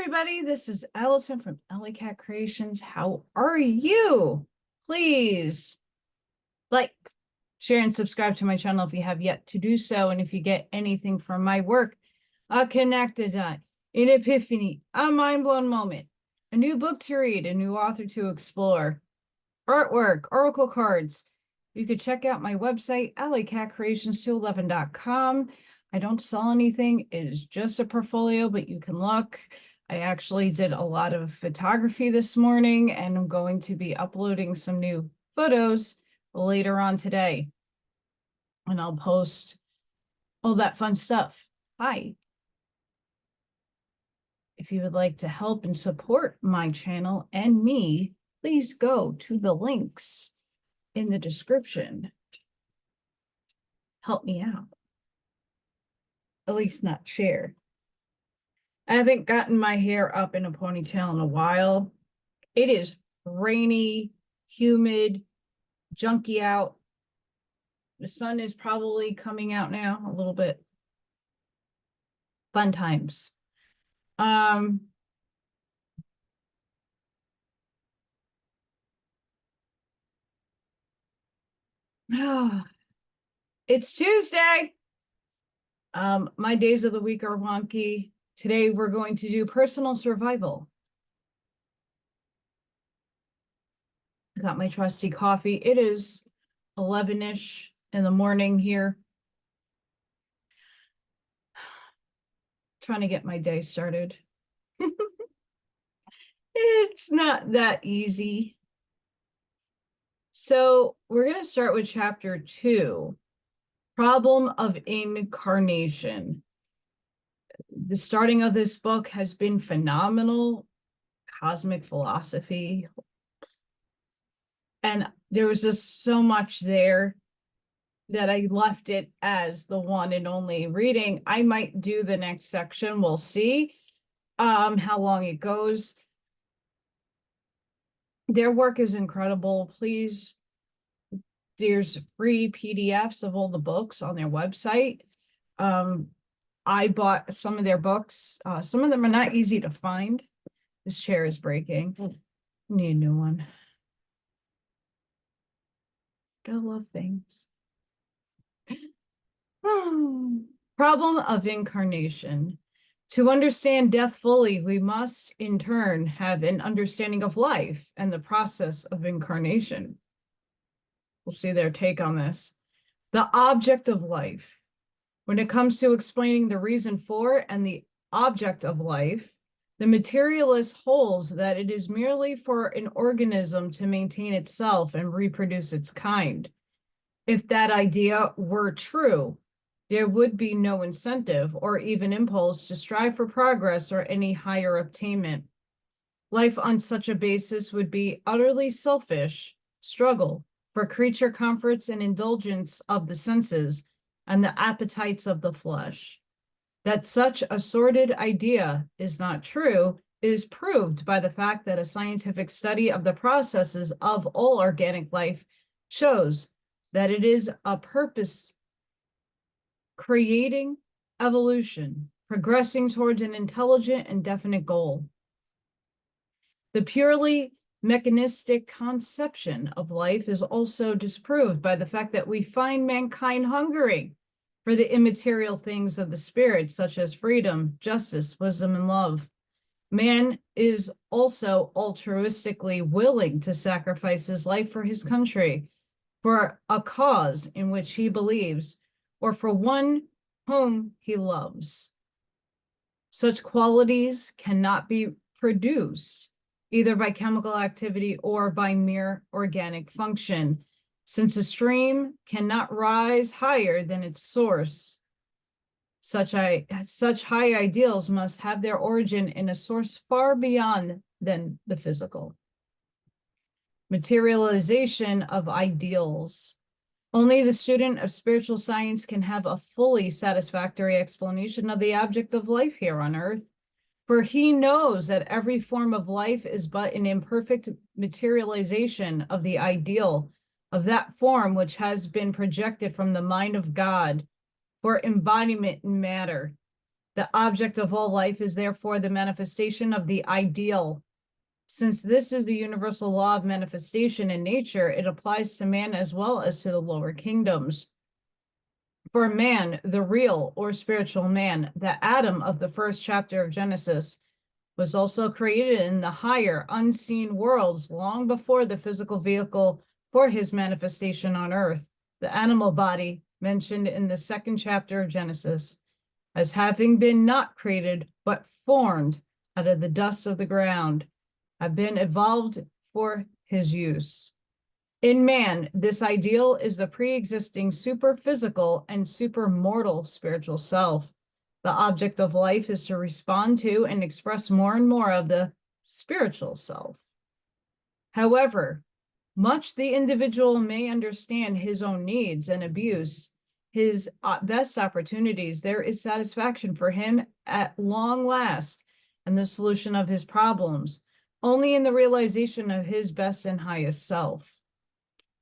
everybody. This is Allison from Allykatkreations. How are you? Please like, share, and subscribe to my channel if you have yet to do so. And if you get anything from my work, a connected dot, an epiphany, a mind-blown moment, a new book to read, a new author to explore, artwork, oracle cards, you could check out my website, AllyKatzkreations211.com. I don't sell anything. It is just a portfolio, but you can look. I actually did a lot of photography this morning, and I'm going to be uploading some new photos later on today. And I'll post all that fun stuff. Hi. If you would like to help and support my channel and me, please go to the links in the description. Help me out. At least not share. I haven't gotten my hair up in a ponytail in a while. It is rainy, humid, junky out. The sun is probably coming out now a little bit. Fun times. It's Tuesday. My days of the week are wonky. Today we're going to do personal survival. I got my trusty coffee. It is 11-ish in the morning here. Trying to get my day started. It's not that easy. So we're going to start with chapter 2, Problem of Incarnation. The starting of this book has been phenomenal. Cosmic philosophy. And there was just so much there that I left it as the one and only reading. I might do the next section. We'll see how long it goes. Their work is incredible. Please, there's free PDFs of all the books on their website. I bought some of their books. Some of them are not easy to find. This chair is breaking. Need a new one. Gotta love things. Problem of Incarnation. To understand death fully, we must in turn have an understanding of life and the process of incarnation. We'll see their take on this. The object of life. When it comes to explaining the reason for and the object of life, the materialist holds that it is merely for an organism to maintain itself and reproduce its kind. If that idea were true, there would be no incentive or even impulse to strive for progress or any higher attainment. Life on such a basis would be utterly selfish, struggle for creature comforts and indulgence of the senses and the appetites of the flesh. That such a sordid idea is not true is proved by the fact that a scientific study of the processes of all organic life shows that it is a purpose creating evolution, progressing towards an intelligent and definite goal. The purely mechanistic conception of life is also disproved by the fact that we find mankind hungering for the immaterial things of the spirit, such as freedom, justice, wisdom, and love. Man is also altruistically willing to sacrifice his life for his country, for a cause in which he believes, or for one whom he loves. Such qualities cannot be produced either by chemical activity or by mere organic function, since a stream cannot rise higher than its source. Such high ideals must have their origin in a source far beyond than the physical. Materialization of ideals. Only the student of spiritual science can have a fully satisfactory explanation of the object of life here on earth, for he knows that every form of life is but an imperfect materialization of the ideal of that form which has been projected from the mind of God for embodiment in matter. The object of all life is therefore the manifestation of the ideal. Since this is the universal law of manifestation in nature, it applies to man as well as to the lower kingdoms. For man, the real or spiritual man, the Adam of the first chapter of Genesis, was also created in the higher, unseen worlds long before the physical vehicle for his manifestation on earth, the animal body mentioned in the second chapter of Genesis, as having been not created, but formed out of the dust of the ground, have been evolved for his use. In man, this ideal is the pre-existing super-physical and super-mortal spiritual self. The object of life is to respond to and express more and more of the spiritual self. However, much the individual may understand his own needs and abuse his best opportunities, there is satisfaction for him at long last and the solution of his problems, only in the realization of his best and highest self.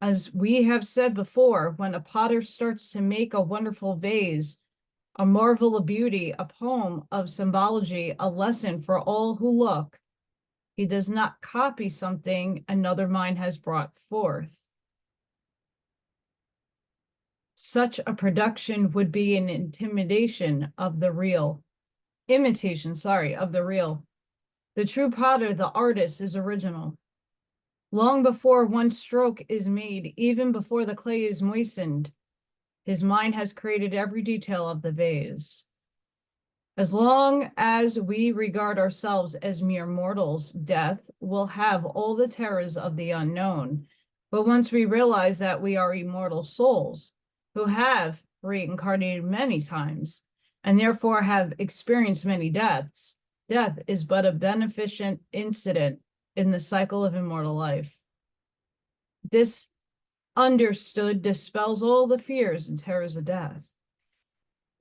As we have said before, when a potter starts to make a wonderful vase, a marvel of beauty, a poem of symbology, a lesson for all who look, he does not copy something another mind has brought forth. Such a production would be an imitation of the real. The true potter, the artist, is original. Long before one stroke is made, even before the clay is moistened, his mind has created every detail of the vase. As long as we regard ourselves as mere mortals, death will have all the terrors of the unknown. But once we realize that we are immortal souls who have reincarnated many times and therefore have experienced many deaths, death is but a beneficent incident in the cycle of immortal life. This understood dispels all the fears and terrors of death.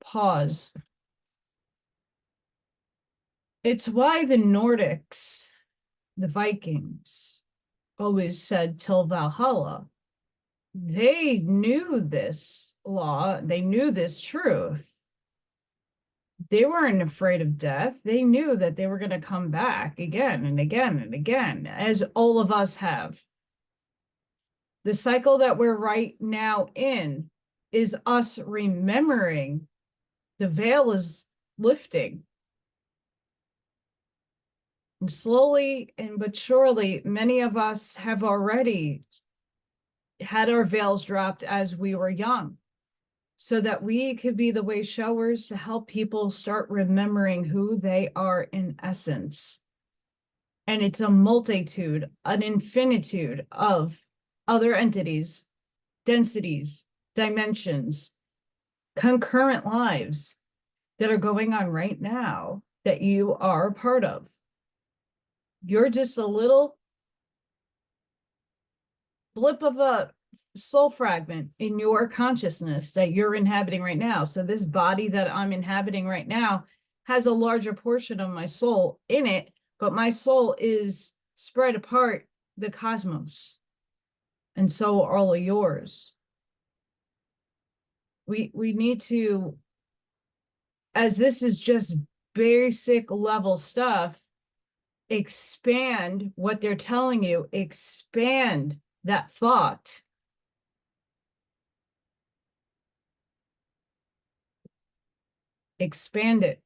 Pause. It's why the Nordics, the Vikings, always said till Valhalla. They knew this law, they knew this truth. They weren't afraid of death. They knew that they were going to come back again and again and again, as all of us have. The cycle that we're right now in is us remembering the veil is lifting. And slowly and but surely, many of us have already had our veils dropped as we were young, so that we could be the way showers to help people start remembering who they are in essence. And it's a multitude, an infinitude of other entities, densities, dimensions, concurrent lives that are going on right now that you are a part of. You're just a little blip of a soul fragment in your consciousness that you're inhabiting right now. So this body that I'm inhabiting right now has a larger portion of my soul in it, but my soul is spread apart the cosmos. And so are all of yours. We need to, as this is just basic level stuff, expand what they're telling you, expand that thought. Expand it.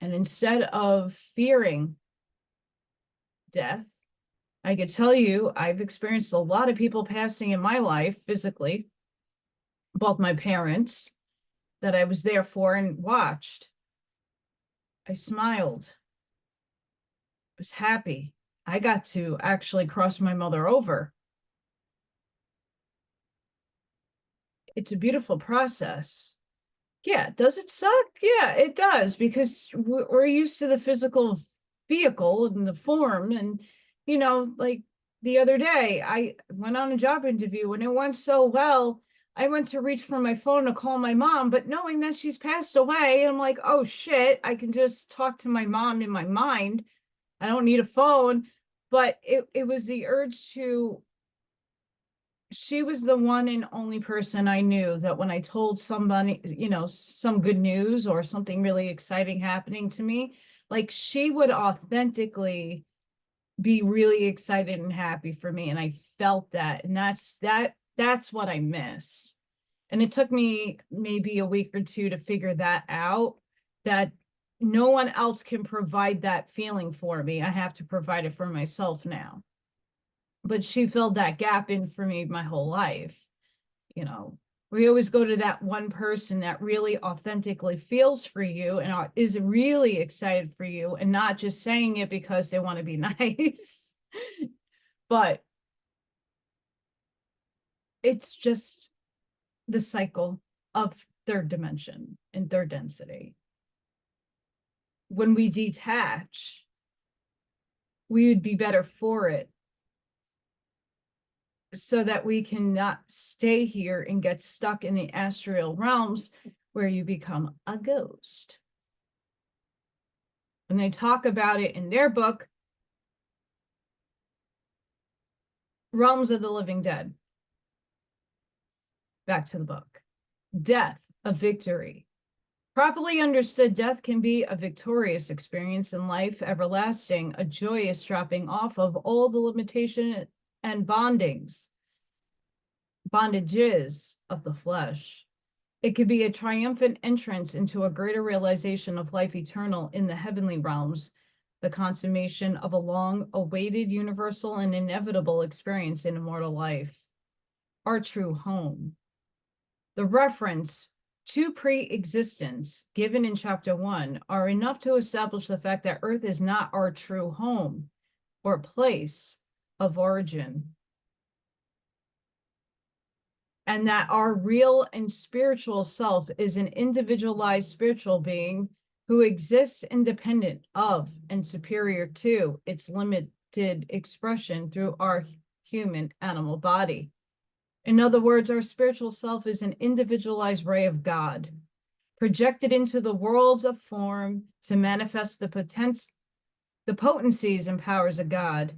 And instead of fearing death, I could tell you, I've experienced a lot of people passing in my life physically, both my parents that I was there for and watched. I smiled. I was happy. I got to actually cross my mother over. It's a beautiful process. Yeah, does it suck? Yeah, it does, because we're used to the physical vehicle and the form. And, you know, like the other day, I went on a job interview and it went so well. I went to reach for my phone to call my mom, but knowing that she's passed away, I'm like, oh shit, I can just talk to my mom in my mind. I don't need a phone. But it was the urge to she was the one and only person I knew that when I told somebody, you know, some good news or something really exciting happening to me, like she would authentically be really excited and happy for me. And I felt that. And that's what I miss. And it took me maybe a week or two to figure that out, that no one else can provide that feeling for me. I have to provide it for myself now. But she filled that gap in for me my whole life. You know, we always go to that one person that really authentically feels for you and is really excited for you and not just saying it because they want to be nice. But it's just the cycle of third dimension and third density. When we detach, we would be better for it, so that we cannot stay here and get stuck in the astral realms where you become a ghost. And they talk about it in their book, Realms of the Living Dead. Back to the book. Death, a victory. Properly understood, death can be a victorious experience in life, everlasting, a joyous dropping off of all the limitation and bondages of the flesh. It could be a triumphant entrance into a greater realization of life eternal in the heavenly realms, the consummation of a long-awaited universal and inevitable experience in immortal life, our true home. The reference to pre-existence given in chapter 1 are enough to establish the fact that Earth is not our true home or place of origin, and that our real and spiritual self is an individualized spiritual being who exists independent of and superior to its limited expression through our human animal body. In other words, our spiritual self is an individualized ray of God, projected into the worlds of form to manifest the potencies and powers of God.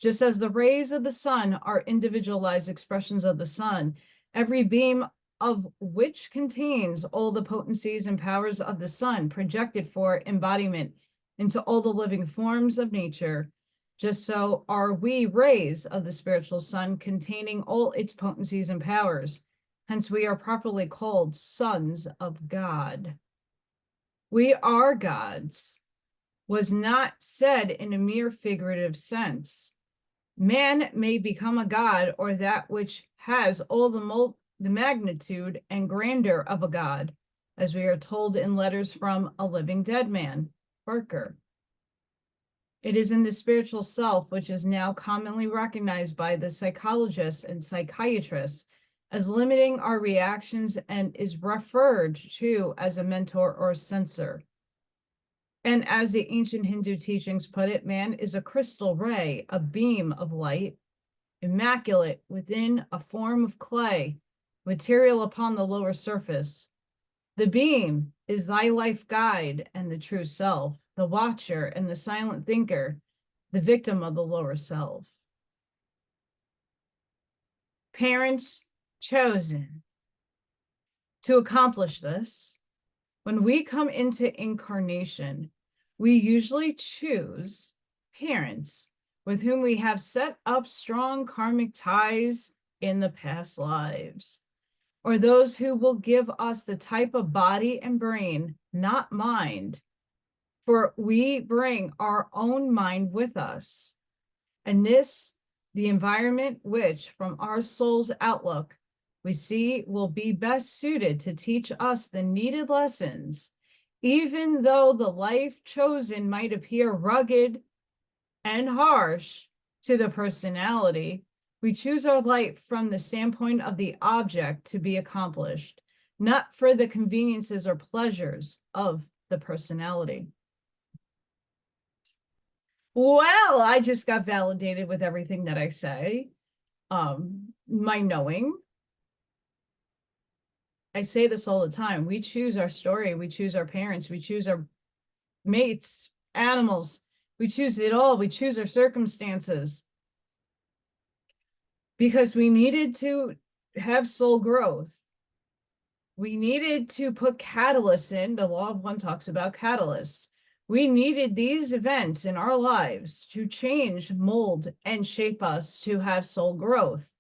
Just as the rays of the sun are individualized expressions of the sun, every beam of which contains all the potencies and powers of the sun projected for embodiment into all the living forms of nature, just so are we rays of the spiritual sun containing all its potencies and powers. Hence, we are properly called sons of God. We are gods was not said in a mere figurative sense. Man may become a god, or that which has all the magnitude and grandeur of a god, as we are told in letters from a living dead man, Barker. It is in the spiritual self, which is now commonly recognized by the psychologists and psychiatrists as limiting our reactions and is referred to as a mentor or censor. And as the ancient Hindu teachings put it, man is a crystal ray, a beam of light, immaculate within a form of clay, material upon the lower surface. The beam is thy life guide and the true self, the watcher and the silent thinker, the victim of the lower self. Parents chosen. To accomplish this, when we come into incarnation, we usually choose parents with whom we have set up strong karmic ties in the past lives, or those who will give us the type of body and brain, not mind, for we bring our own mind with us. And this, the environment which, from our soul's outlook, we see will be best suited to teach us the needed lessons, even though the life chosen might appear rugged and harsh to the personality. We choose our light from the standpoint of the object to be accomplished, not for the conveniences or pleasures of the personality. Well, I just got validated with everything that I say. My knowing. I say this all the time. We choose our story. We choose our parents. We choose our mates, animals. We choose it all. We choose our circumstances. because we needed to have soul growth. We needed to put catalysts in. The law of one talks about catalysts. We needed these events in our lives to change, mold, and shape us to have soul growth.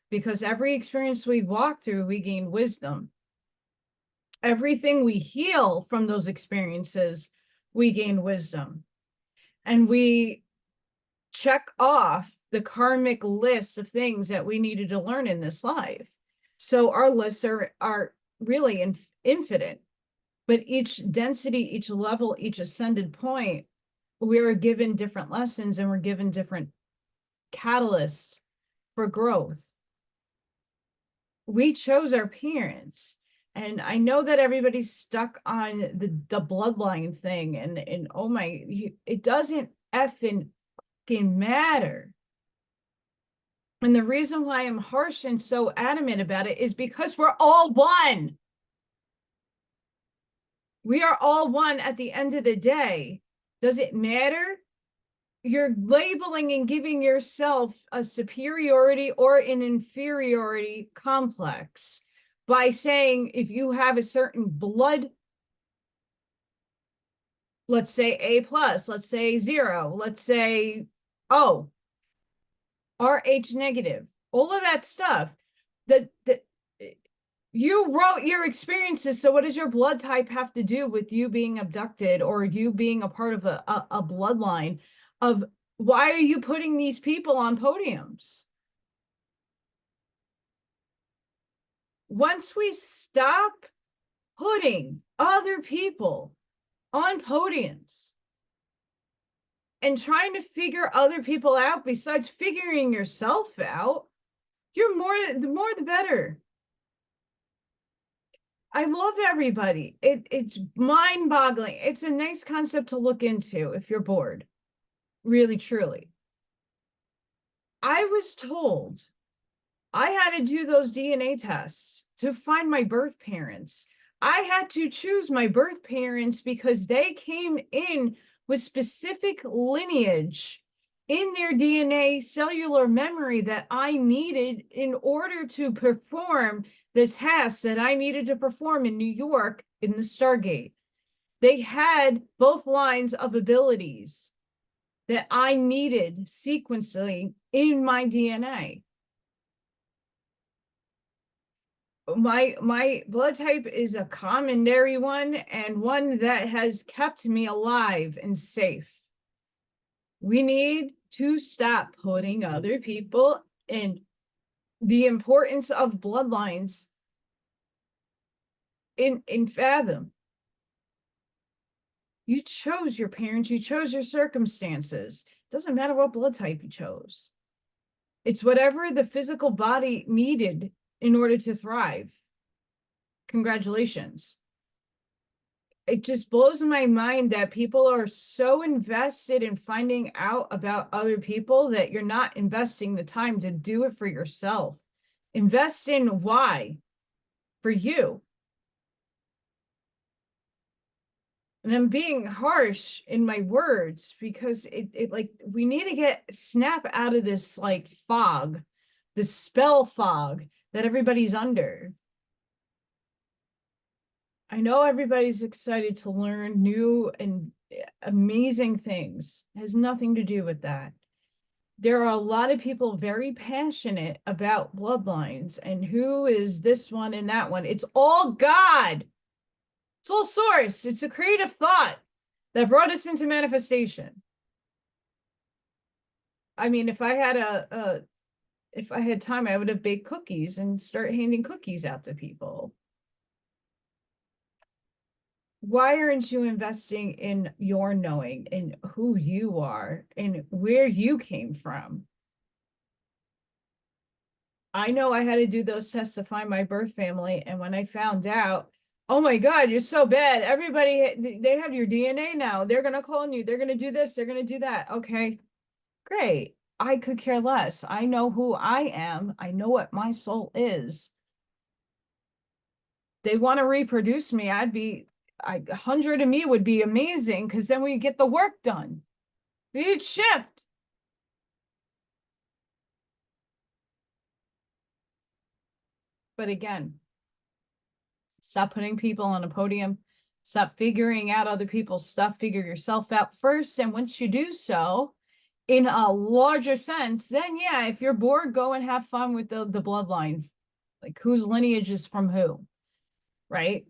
Because every experience we walk through, we gain wisdom. Everything we heal from those experiences, we gain wisdom. And we check off the karmic list of things that we needed to learn in this life. So our lists are really infinite, but each density, each level, each ascended point, we are given different lessons and we're given different catalysts for growth. We chose our parents. And I know that everybody's stuck on the bloodline thing, and oh my, it doesn't effing matter. And the reason why I'm harsh and so adamant about it is because we're all one. We are all one at the end of the day. Does it matter? You're labeling and giving yourself a superiority or an inferiority complex by saying if you have a certain blood, let's say A plus, let's say 0, let's say O, RH negative, all of that stuff, that you wrote your experiences. So what does your blood type have to do with you being abducted or you being a part of a bloodline of why are you putting these people on podiums? Once we stop putting other people on podiums and trying to figure other people out besides figuring yourself out, you're the more the better. I love everybody. It's mind-boggling. It's a nice concept to look into if you're bored. Really, truly. I was told I had to do those DNA tests to find my birth parents. I had to choose my birth parents because they came in with specific lineage in their DNA cellular memory that I needed in order to perform the tasks that I needed to perform in New York in the Stargate. They had both lines of abilities that I needed sequentially in my DNA. My blood type is a commandery one and one that has kept me alive and safe. We need to stop putting other people in the importance of bloodlines in fathom. You chose your parents, you chose your circumstances. Doesn't matter what blood type you chose. It's whatever the physical body needed in order to thrive. Congratulations. It just blows my mind that people are so invested in finding out about other people that you're not investing the time to do it for yourself. Invest in why for you. And I'm being harsh in my words because it like we need to snap out of this like fog, this spell fog that everybody's under. I know everybody's excited to learn new and amazing things. It has nothing to do with that. There are a lot of people very passionate about bloodlines and who is this one and that one. It's all God. It's all source. It's a creative thought that brought us into manifestation. I mean, if I had time, I would have baked cookies and start handing cookies out to people. Why aren't you investing in your knowing and who you are and where you came from? I know I had to do those tests to find my birth family. And when I found out, oh my God, you're so bad. Everybody, they have your DNA now. They're going to clone you. They're going to do this. They're going to do that. Okay, great. I could care less. I know who I am. I know what my soul is. They want to reproduce me. 100 of me would be amazing because then we get the work done. We'd shift. But again, stop putting people on a podium. Stop figuring out other people's stuff. Figure yourself out first. And once you do so, in a larger sense, then yeah, if you're bored, go and have fun with the bloodline. Like whose lineage is from who, right?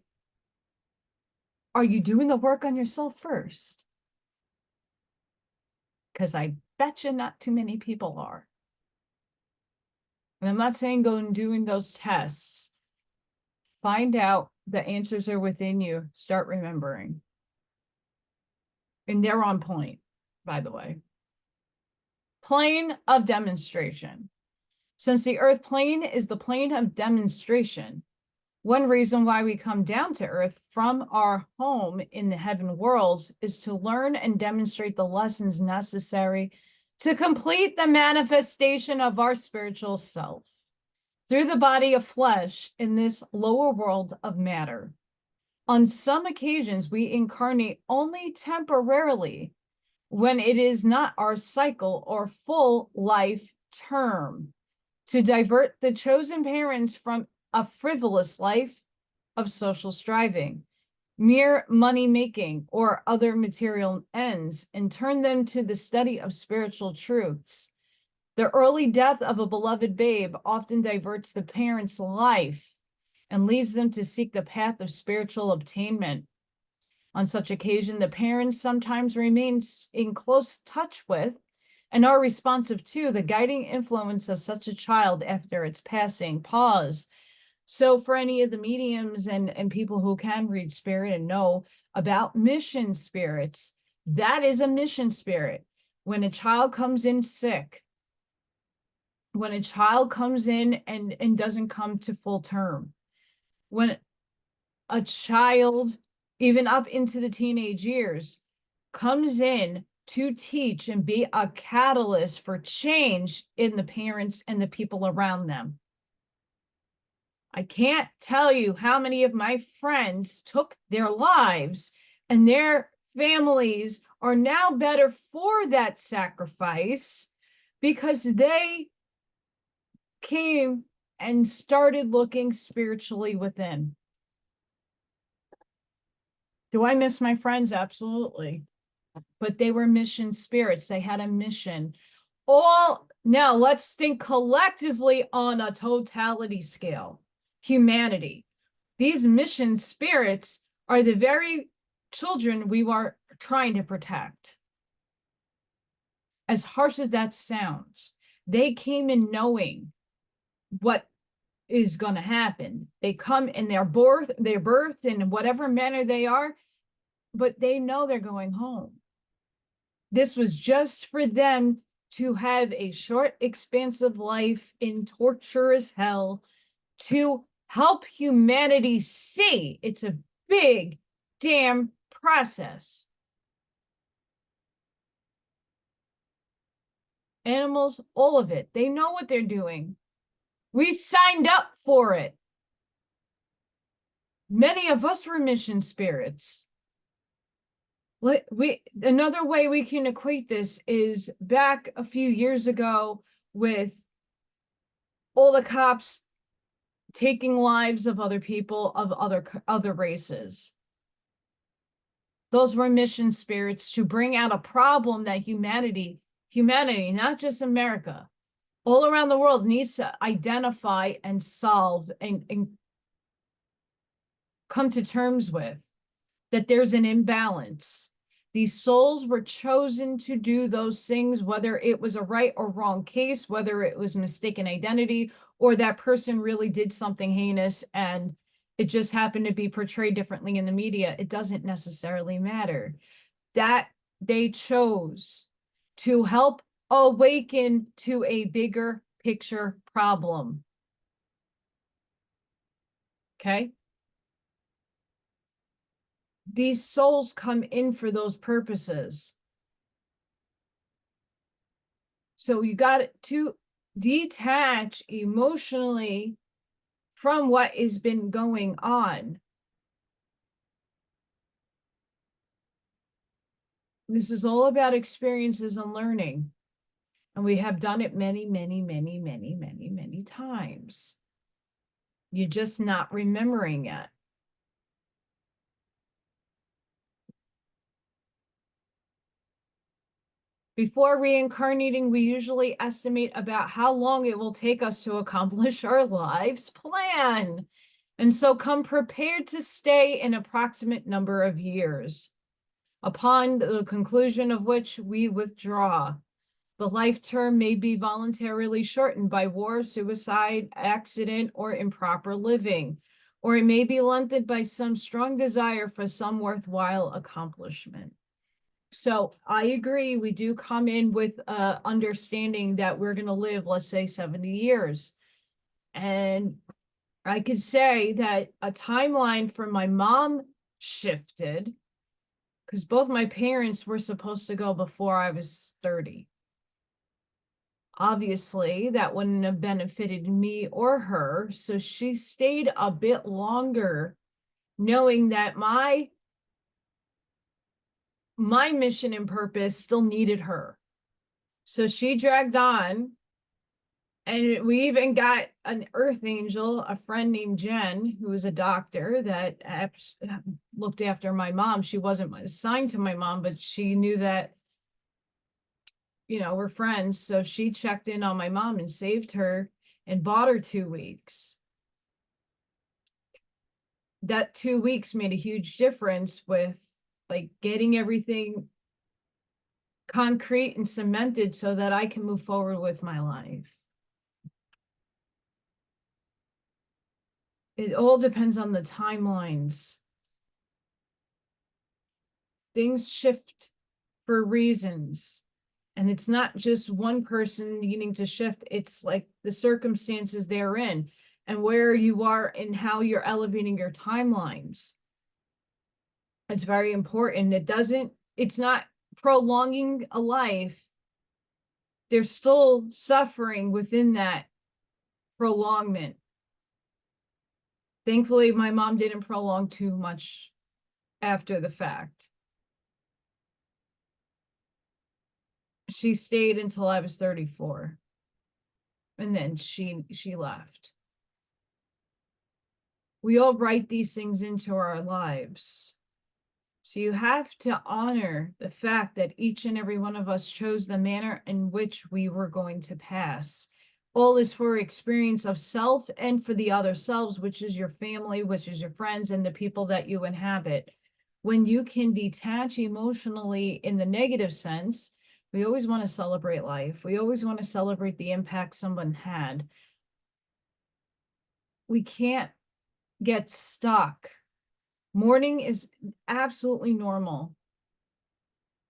Are you doing the work on yourself first? Because I bet you not too many people are. And I'm not saying go and doing those tests. Find out the answers are within you. Start remembering. And they're on point, by the way. Plane of demonstration. Since the earth plane is the plane of demonstration, one reason why we come down to earth from our home in the heaven worlds is to learn and demonstrate the lessons necessary to complete the manifestation of our spiritual self through the body of flesh in this lower world of matter. On some occasions, we incarnate only temporarily when it is not our cycle or full life term, to divert the chosen parents from a frivolous life of social striving, mere money making, or other material ends, and turn them to the study of spiritual truths. The early death of a beloved babe often diverts the parent's life and leads them to seek the path of spiritual attainment. On such occasion, the parents sometimes remain in close touch with and are responsive to the guiding influence of such a child after its passing. Pause. So for any of the mediums and people who can read spirit and know about mission spirits, that is a mission spirit. When a child comes in sick, when a child comes in and doesn't come to full term, when a child, even up into the teenage years, comes in to teach and be a catalyst for change in the parents and the people around them. I can't tell you how many of my friends took their lives and their families are now better for that sacrifice because they came and started looking spiritually within. Do I miss my friends? Absolutely. But they were mission spirits. They had a mission. Now let's think collectively on a totality scale. Humanity. These mission spirits are the very children we were trying to protect. As harsh as that sounds, they came in knowing what is going to happen. They come in their birth in whatever manner they are, but they know they're going home. This was just for them to have a short, expansive life in torturous hell to help humanity see it's a big damn process. Animals, all of it, they know what they're doing. We signed up for it. Many of us were mission spirits. Another way we can equate this is back a few years ago with all the cops taking lives of other people of other races. Those were mission spirits to bring out a problem that humanity, not just America, all around the world needs to identify and solve and come to terms with, that there's an imbalance. These souls were chosen to do those things, whether it was a right or wrong case, whether it was mistaken identity, or that person really did something heinous and it just happened to be portrayed differently in the media. It doesn't necessarily matter. That they chose to help awaken to a bigger picture problem. Okay? These souls come in for those purposes. So you got to detach emotionally from what has been going on. This is all about experiences and learning. And we have done it many, many, many, many, many, many times. You're just not remembering it. Before reincarnating, we usually estimate about how long it will take us to accomplish our life's plan. And so come prepared to stay an approximate number of years, upon the conclusion of which we withdraw. The life term may be voluntarily shortened by war, suicide, accident, or improper living, or it may be lengthened by some strong desire for some worthwhile accomplishment. So I agree, we do come in with understanding that we're going to live, let's say, 70 years. And I could say that a timeline for my mom shifted because both my parents were supposed to go before I was 30. Obviously, that wouldn't have benefited me or her, so she stayed a bit longer, knowing that my mission and purpose still needed her. So she dragged on, and we even got an earth angel, a friend named Jen, who was a doctor that looked after my mom. She wasn't assigned to my mom, but she knew that, you know, we're friends. So she checked in on my mom and saved her and bought her 2 weeks. That 2 weeks made a huge difference with like getting everything concrete and cemented so that I can move forward with my life. It all depends on the timelines. Things shift for reasons. And it's not just one person needing to shift. It's like the circumstances they're in and where you are and how you're elevating your timelines. It's very important. It's not prolonging a life. There's still suffering within that prolongment. Thankfully, my mom didn't prolong too much after the fact. She stayed until I was 34. And then she left. We all write these things into our lives. So you have to honor the fact that each and every one of us chose the manner in which we were going to pass. All is for experience of self and for the other selves, which is your family, which is your friends, and the people that you inhabit. When you can detach emotionally in the negative sense, we always want to celebrate life. We always want to celebrate the impact someone had. We can't get stuck. Mourning is absolutely normal.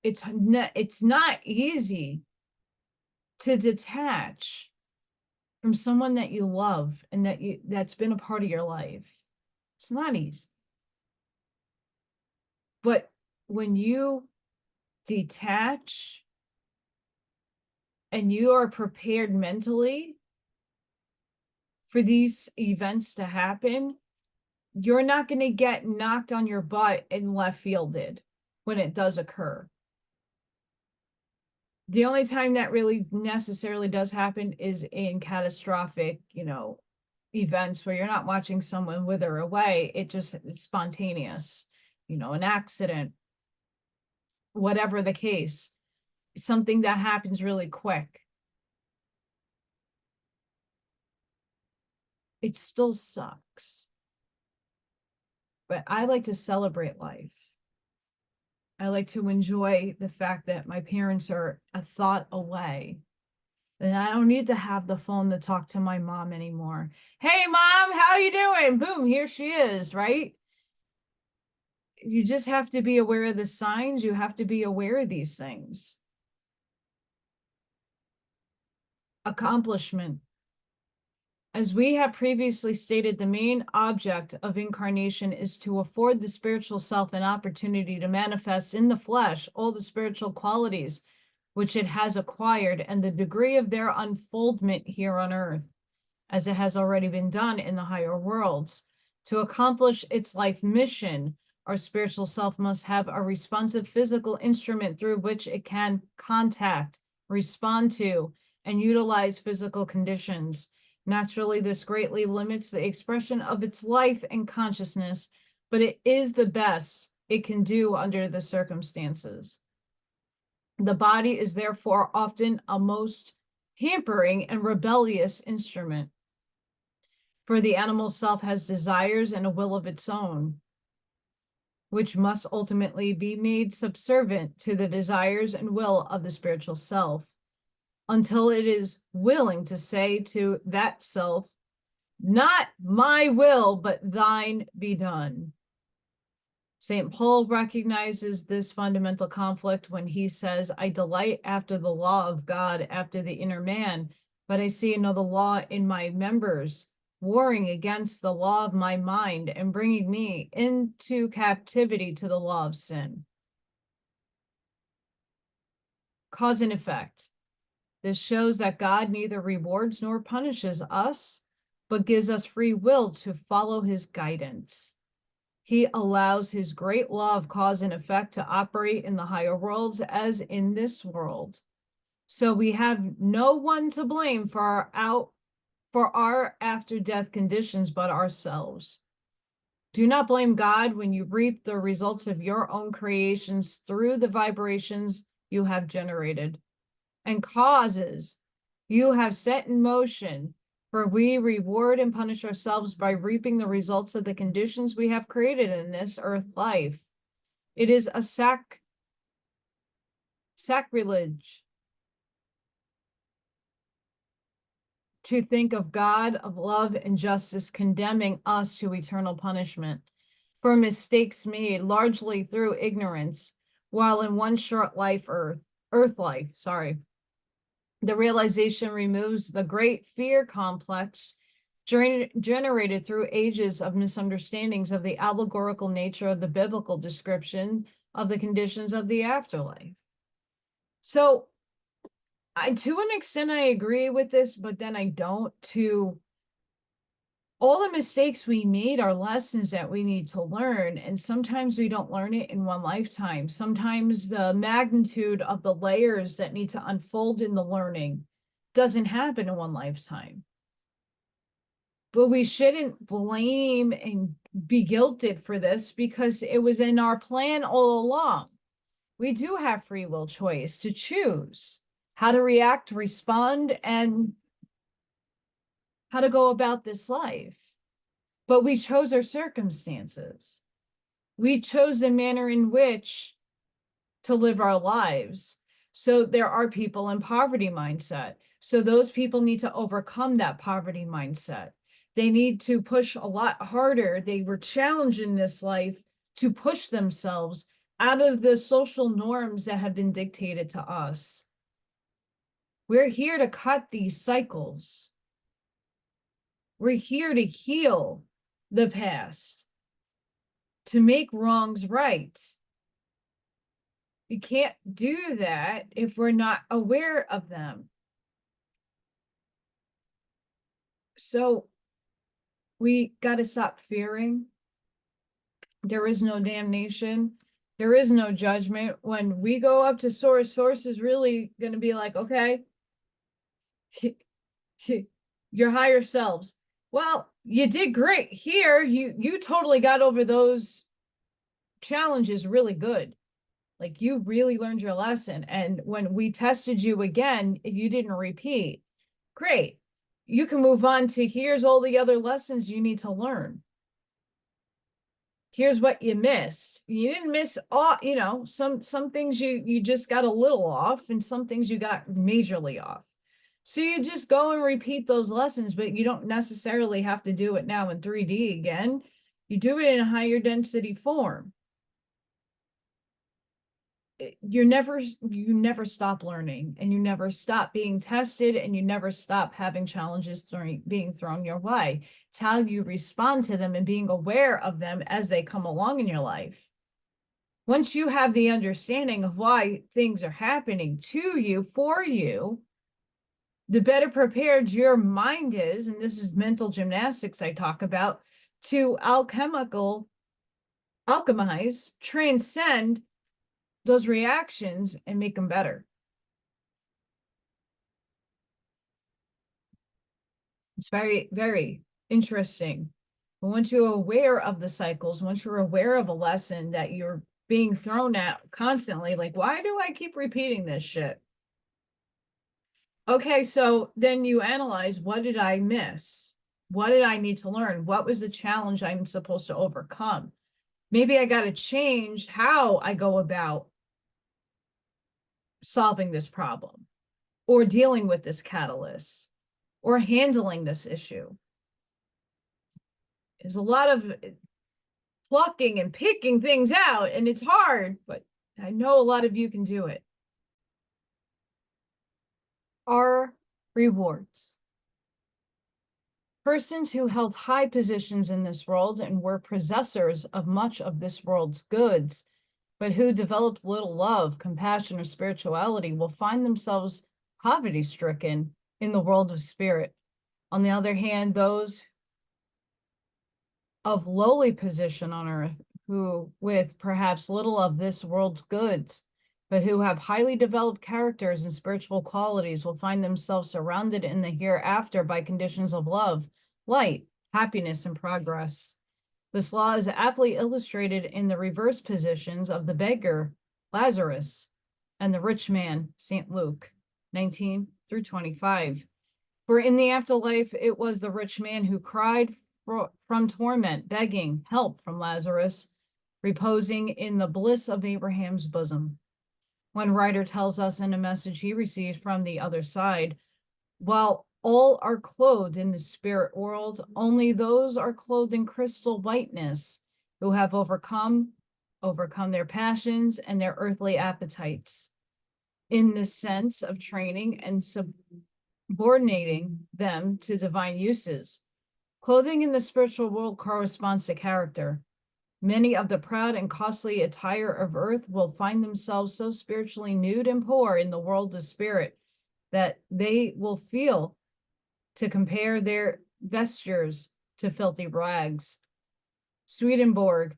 It's not easy to detach from someone that you love and that's been a part of your life. It's not easy. But when you detach and you are prepared mentally for these events to happen, you're not going to get knocked on your butt and left fielded when it does occur. The only time that really necessarily does happen is in catastrophic, events where you're not watching someone wither away. It's spontaneous, an accident, whatever the case, something that happens really quick. It still sucks. But I like to celebrate life. I like to enjoy the fact that my parents are a thought away. And I don't need to have the phone to talk to my mom anymore. Hey, Mom, how you doing? Boom, here she is, right? You just have to be aware of the signs. You have to be aware of these things. Accomplishment. As we have previously stated, the main object of incarnation is to afford the spiritual self an opportunity to manifest in the flesh all the spiritual qualities which it has acquired and the degree of their unfoldment here on earth, as it has already been done in the higher worlds. To accomplish its life mission, our spiritual self must have a responsive physical instrument through which it can contact, respond to, and utilize physical conditions Naturally, this greatly limits the expression of its life and consciousness, but it is the best it can do under the circumstances. The body is therefore often a most hampering and rebellious instrument, for the animal self has desires and a will of its own, which must ultimately be made subservient to the desires and will of the spiritual self, until it is willing to say to that self, "Not my will, but thine be done." St. Paul recognizes this fundamental conflict when he says, "I delight after the law of God, after the inner man, but I see another law in my members, warring against the law of my mind and bringing me into captivity to the law of sin." Cause and effect. This shows that God neither rewards nor punishes us, but gives us free will to follow his guidance. He allows his great law of cause and effect to operate in the higher worlds as in this world. So we have no one to blame for our after-death conditions but ourselves. Do not blame God when you reap the results of your own creations through the vibrations you have generated and causes you have set in motion, for we reward and punish ourselves by reaping the results of the conditions we have created in this earth life. It is a sacrilege to think of God of love and justice condemning us to eternal punishment for mistakes made largely through ignorance, while in one short life earth life, the realization removes the great fear complex generated through ages of misunderstandings of the allegorical nature of the biblical description of the conditions of the afterlife. So, to an extent, I agree with this, but then I don't. All the mistakes we made are lessons that we need to learn, and sometimes we don't learn it in one lifetime. Sometimes the magnitude of the layers that need to unfold in the learning doesn't happen in one lifetime. But we shouldn't blame and be guilted for this because it was in our plan all along. We do have free will choice to choose how to react, respond, and how to go about this life. But we chose our circumstances. We chose the manner in which to live our lives. So there are people in poverty mindset. So those people need to overcome that poverty mindset. They need to push a lot harder. They were challenged in this life to push themselves out of the social norms that have been dictated to us. We're here to cut these cycles. We're here to heal the past, to make wrongs right. We can't do that if we're not aware of them. So we got to stop fearing. There is no damnation. There is no judgment. When we go up to source, source is really going to be like, okay, your higher selves. Well, you did great here. You totally got over those challenges really good. Like you really learned your lesson. And when we tested you again, you didn't repeat. Great. You can move on to here's all the other lessons you need to learn. Here's what you missed. You didn't miss all, some things you just got a little off and some things you got majorly off. So you just go and repeat those lessons, but you don't necessarily have to do it now in 3D again. You do it in a higher density form. You never stop learning, and you never stop being tested, and you never stop having challenges being thrown your way. It's how you respond to them and being aware of them as they come along in your life. Once you have the understanding of why things are happening to you, for you, the better prepared your mind is, and this is mental gymnastics I talk about, to alchemize, transcend those reactions and make them better. It's very, very interesting. But once you're aware of the cycles, once you're aware of a lesson that you're being thrown at constantly, like, why do I keep repeating this shit? Okay, so then you analyze, what did I miss? What did I need to learn? What was the challenge I'm supposed to overcome? Maybe I got to change how I go about solving this problem or dealing with this catalyst or handling this issue. There's a lot of plucking and picking things out, and it's hard, but I know a lot of you can do it. Our rewards. Persons who held high positions in this world and were possessors of much of this world's goods, but who developed little love, compassion, or spirituality will find themselves poverty-stricken in the world of spirit. On the other hand, those of lowly position on earth, who with perhaps little of this world's goods, but who have highly developed characters and spiritual qualities, will find themselves surrounded in the hereafter by conditions of love, light, happiness, and progress. This law is aptly illustrated in the reverse positions of the beggar, Lazarus, and the rich man, St. Luke, 19 through 25. For in the afterlife, it was the rich man who cried from torment, begging help from Lazarus, reposing in the bliss of Abraham's bosom. One writer tells us in a message he received from the other side, while all are clothed in the spirit world, only those are clothed in crystal whiteness who have overcome their passions and their earthly appetites in the sense of training and subordinating them to divine uses. Clothing in the spiritual world corresponds to character. Many of the proud and costly attire of earth will find themselves so spiritually nude and poor in the world of spirit that they will feel to compare their vestures to filthy rags. Swedenborg,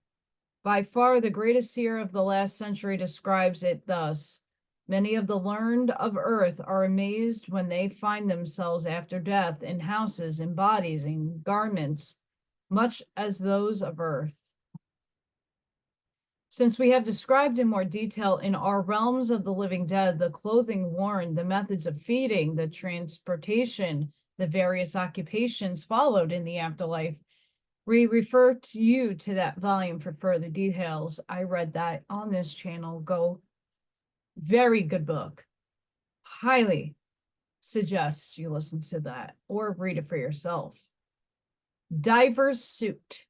by far the greatest seer of the last century, describes it thus: many of the learned of earth are amazed when they find themselves after death in houses, in bodies, in garments, much as those of earth. Since we have described in more detail in our realms of the living dead the clothing worn, the methods of feeding, the transportation, the various occupations followed in the afterlife, we refer to you to that volume for further details. I read that on this channel. Go, very good book. Highly suggest you listen to that or read it for yourself. Diver's suit.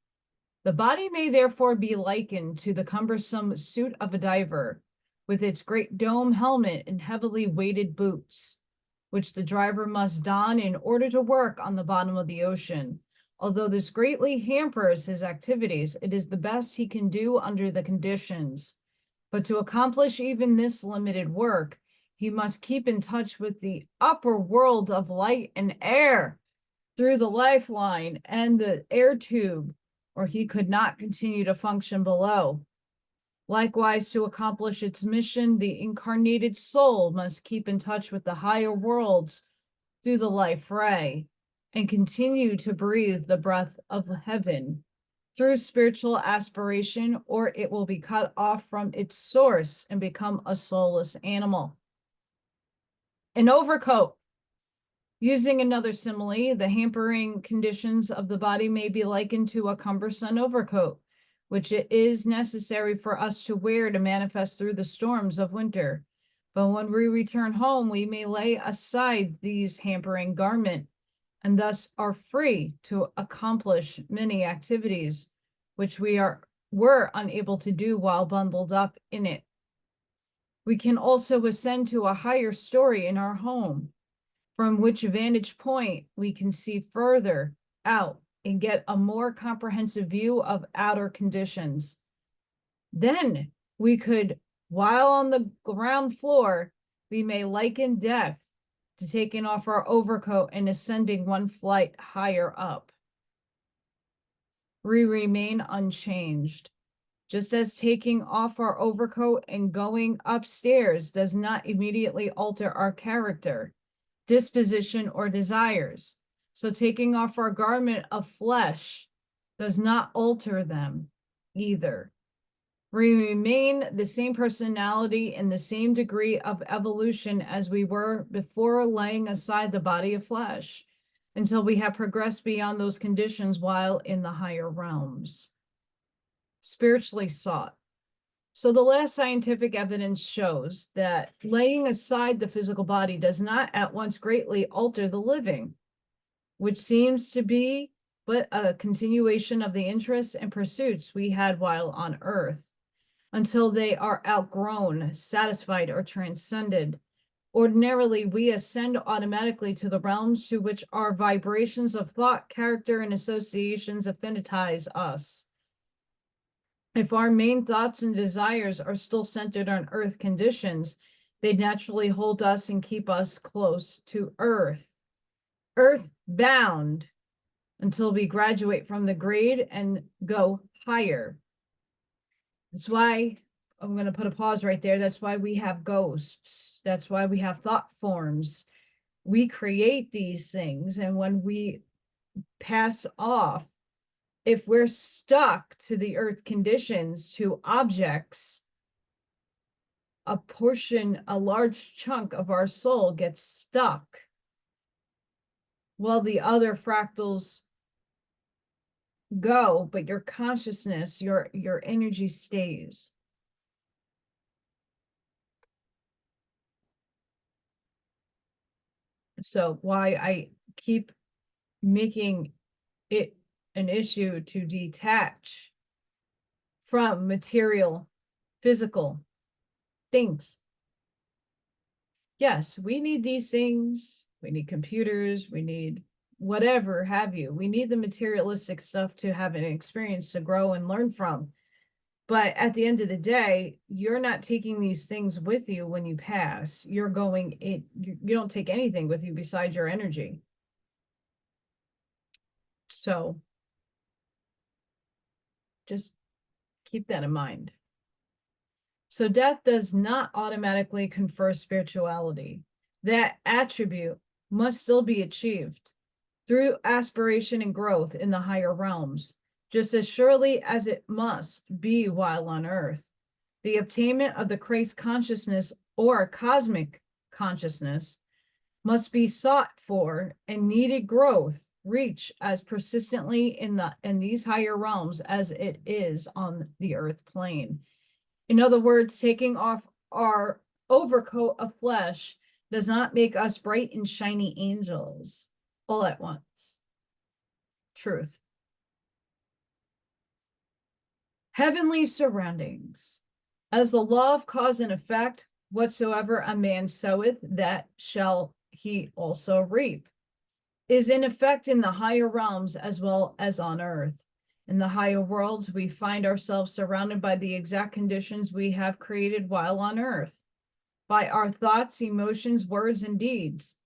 The body may therefore be likened to the cumbersome suit of a diver, with its great dome helmet and heavily weighted boots, which the driver must don in order to work on the bottom of the ocean. Although this greatly hampers his activities, it is the best he can do under the conditions. But to accomplish even this limited work, he must keep in touch with the upper world of light and air through the lifeline and the air tube, or he could not continue to function below. Likewise, to accomplish its mission, the incarnated soul must keep in touch with the higher worlds through the life ray and continue to breathe the breath of heaven through spiritual aspiration, or it will be cut off from its source and become a soulless animal. An overcoat. Using another simile, the hampering conditions of the body may be likened to a cumbersome overcoat, which it is necessary for us to wear to manifest through the storms of winter. But when we return home, we may lay aside these hampering garment and thus are free to accomplish many activities which we were unable to do while bundled up in it. We can also ascend to a higher story in our home, from which vantage point we can see further out and get a more comprehensive view of outer conditions. Then we could, while on the ground floor, we may liken death to taking off our overcoat and ascending one flight higher up. We remain unchanged. Just as taking off our overcoat and going upstairs does not immediately alter our character, disposition, or desires, So taking off our garment of flesh does not alter them either. We remain the same personality and the same degree of evolution as we were before laying aside the body of flesh, until we have progressed beyond those conditions while in the higher realms. Spiritually sought. So the last scientific evidence shows that laying aside the physical body does not at once greatly alter the living, which seems to be but a continuation of the interests and pursuits we had while on earth, until they are outgrown, satisfied, or transcended. Ordinarily, we ascend automatically to the realms to which our vibrations of thought, character, and associations affinitize us. If our main thoughts and desires are still centered on earth conditions, they naturally hold us and keep us close to earth bound, until we graduate from the grade and go higher. That's why I'm going to put a pause right there. That's why we have ghosts. That's why we have thought forms. We create these things. And when we pass off, if we're stuck to the earth conditions, to objects, a large chunk of our soul gets stuck, while the other fractals go, but your consciousness, your energy stays. So why I keep making it an issue to detach from material, physical things. Yes, we need these things. We need computers. We need whatever have you. We need the materialistic stuff to have an experience to grow and learn from. But at the end of the day, you're not taking these things with you when you pass. You don't take anything with you besides your energy. So just keep that in mind. So death does not automatically confer spirituality. That attribute must still be achieved through aspiration and growth in the higher realms, just as surely as it must be while on earth. The obtainment of the Christ consciousness or cosmic consciousness must be sought for, and needed growth reach as persistently in these higher realms as it is on the earth plane. In other words, taking off our overcoat of flesh does not make us bright and shiny angels all at once. Truth. Heavenly surroundings. As the law of cause and effect, whatsoever a man soweth, that shall he also reap, is in effect in the higher realms as well as on earth. In the higher worlds, we find ourselves surrounded by the exact conditions we have created while on earth, by our thoughts, emotions, words, and deeds.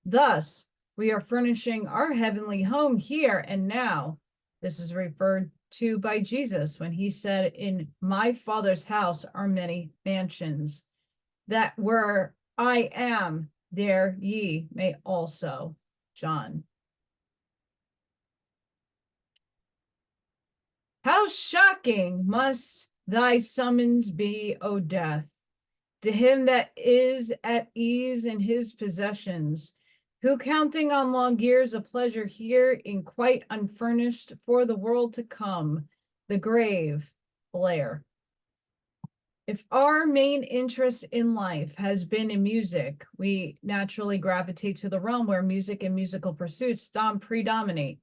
Thus, we are furnishing our heavenly home here and now. This is referred to by Jesus when he said, "In my Father's house are many mansions, that where I am, there ye may also." John. How shocking must thy summons be, O death, to him that is at ease in his possessions, who counting on long years of pleasure here in quite unfurnished for the world to come, the grave, Blair. If our main interest in life has been in music, we naturally gravitate to the realm where music and musical pursuits predominate.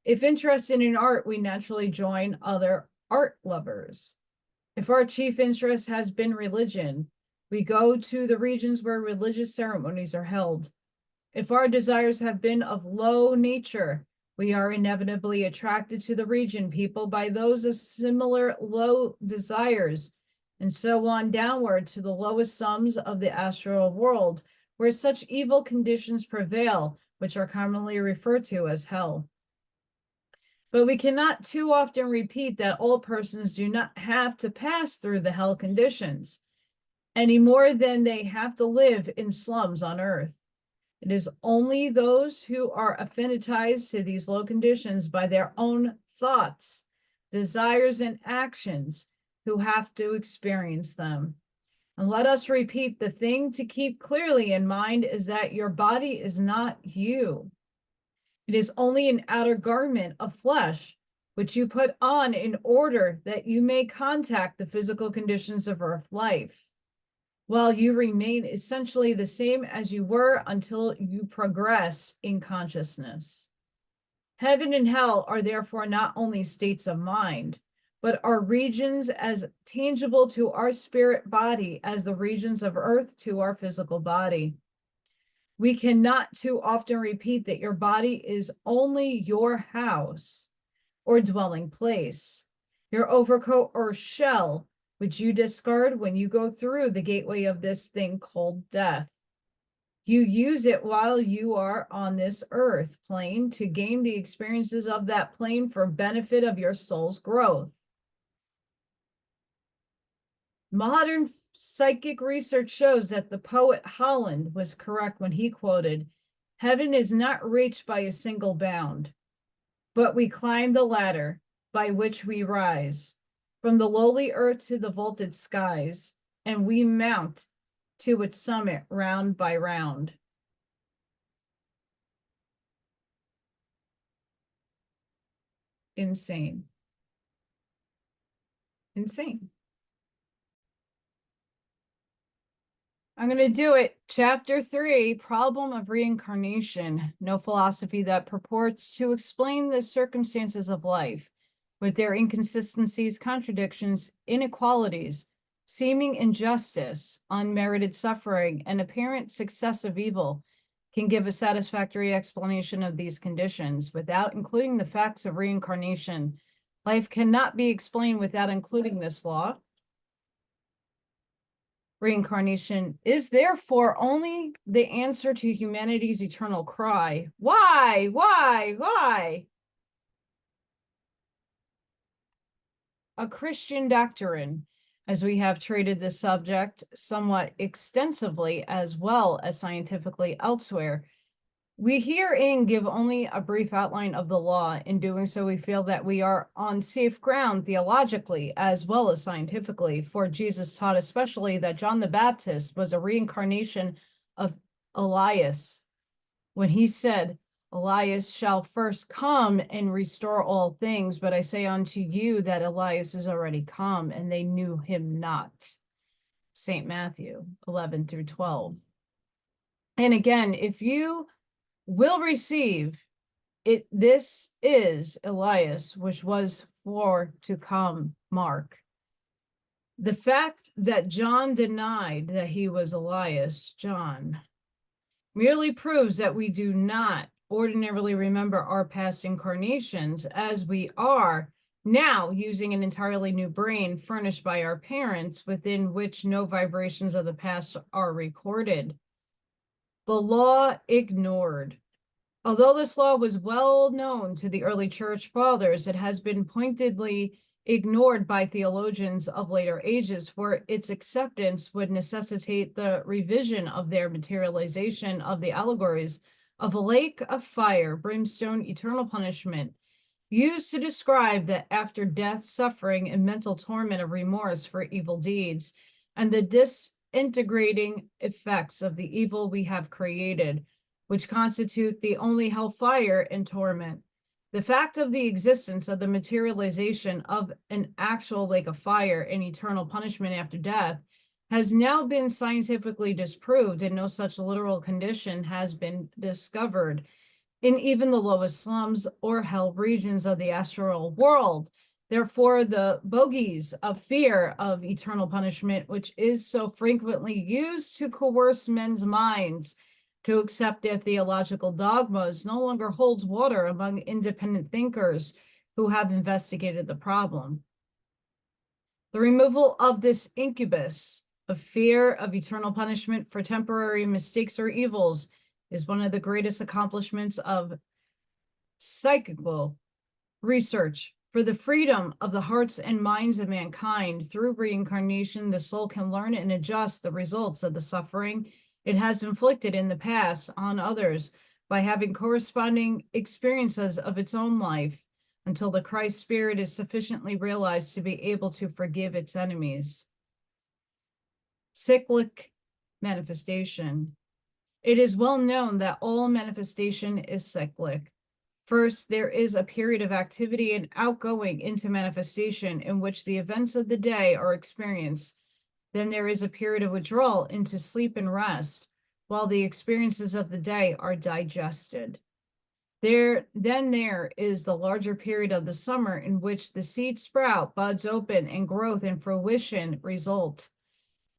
If interested in art, we naturally join other art lovers. If our chief interest has been religion, we go to the regions where religious ceremonies are held. If our desires have been of low nature, we are inevitably attracted to the region peopled by those of similar low desires, and so on downward to the lowest sums of the astral world, where such evil conditions prevail, which are commonly referred to as hell. But we cannot too often repeat that all persons do not have to pass through the hell conditions, any more than they have to live in slums on earth. It is only those who are affinitized to these low conditions by their own thoughts, desires, and actions who have to experience them. And let us repeat, the thing to keep clearly in mind is that your body is not you. It is only an outer garment of flesh, which you put on in order that you may contact the physical conditions of earth life, while you remain essentially the same as you were until you progress in consciousness. Heaven and hell are therefore not only states of mind, but are regions as tangible to our spirit body as the regions of earth to our physical body. We cannot too often repeat that your body is only your house or dwelling place, your overcoat or shell, which you discard when you go through the gateway of this thing called death. You use it while you are on this earth plane to gain the experiences of that plane for benefit of your soul's growth. Modern psychic research shows that the poet Holland was correct when he quoted, "Heaven is not reached by a single bound, but we climb the ladder by which we rise from the lowly earth to the vaulted skies, and we mount to its summit round by round." Insane. Insane. I'm going to do it. Chapter 3, Problem of Reincarnation. No philosophy that purports to explain the circumstances of life with their inconsistencies, contradictions, inequalities, seeming injustice, unmerited suffering, and apparent success of evil can give a satisfactory explanation of these conditions without including the facts of reincarnation. Life cannot be explained without including this law. Reincarnation is therefore only the answer to humanity's eternal cry. Why? A Christian doctrine, as we have treated this subject somewhat extensively as well as scientifically elsewhere. We herein give only a brief outline of the law. In doing so, we feel that we are on safe ground theologically as well as scientifically, for Jesus taught especially that John the Baptist was a reincarnation of Elias when he said, "Elias shall first come and restore all things, but I say unto you that Elias is already come, and they knew him not." St. Matthew 11 through 12. And again, if you will receive it, this is Elias, which was for to come, Mark. The fact that John denied that he was Elias, John, merely proves that we do not ordinarily remember our past incarnations, as we are now using an entirely new brain furnished by our parents, within which no vibrations of the past are recorded. The law ignored. Although this law was well known to the early church fathers, it has been pointedly ignored by theologians of later ages, for its acceptance would necessitate the revision of their materialization of the allegories of a lake of fire, brimstone, eternal punishment, used to describe that after death, suffering, and mental torment of remorse for evil deeds, and the disintegrating effects of the evil we have created, which constitute the only hellfire and torment. The fact of the existence of the materialization of an actual lake of fire and eternal punishment after death has now been scientifically disproved, and no such literal condition has been discovered in even the lowest slums or hell regions of the astral world. Therefore, the bogies of fear of eternal punishment, which is so frequently used to coerce men's minds to accept their theological dogmas, no longer holds water among independent thinkers who have investigated the problem. The removal of this incubus of fear of eternal punishment for temporary mistakes or evils is one of the greatest accomplishments of psychical research. For the freedom of the hearts and minds of mankind, through reincarnation, the soul can learn and adjust the results of the suffering it has inflicted in the past on others by having corresponding experiences of its own life until the Christ spirit is sufficiently realized to be able to forgive its enemies. Cyclic manifestation. It is well known that all manifestation is cyclic. First, there is a period of activity and outgoing into manifestation in which the events of the day are experienced. Then there is a period of withdrawal into sleep and rest, while the experiences of the day are digested. Then there is the larger period of the summer in which the seeds sprout, buds open, and growth and fruition result.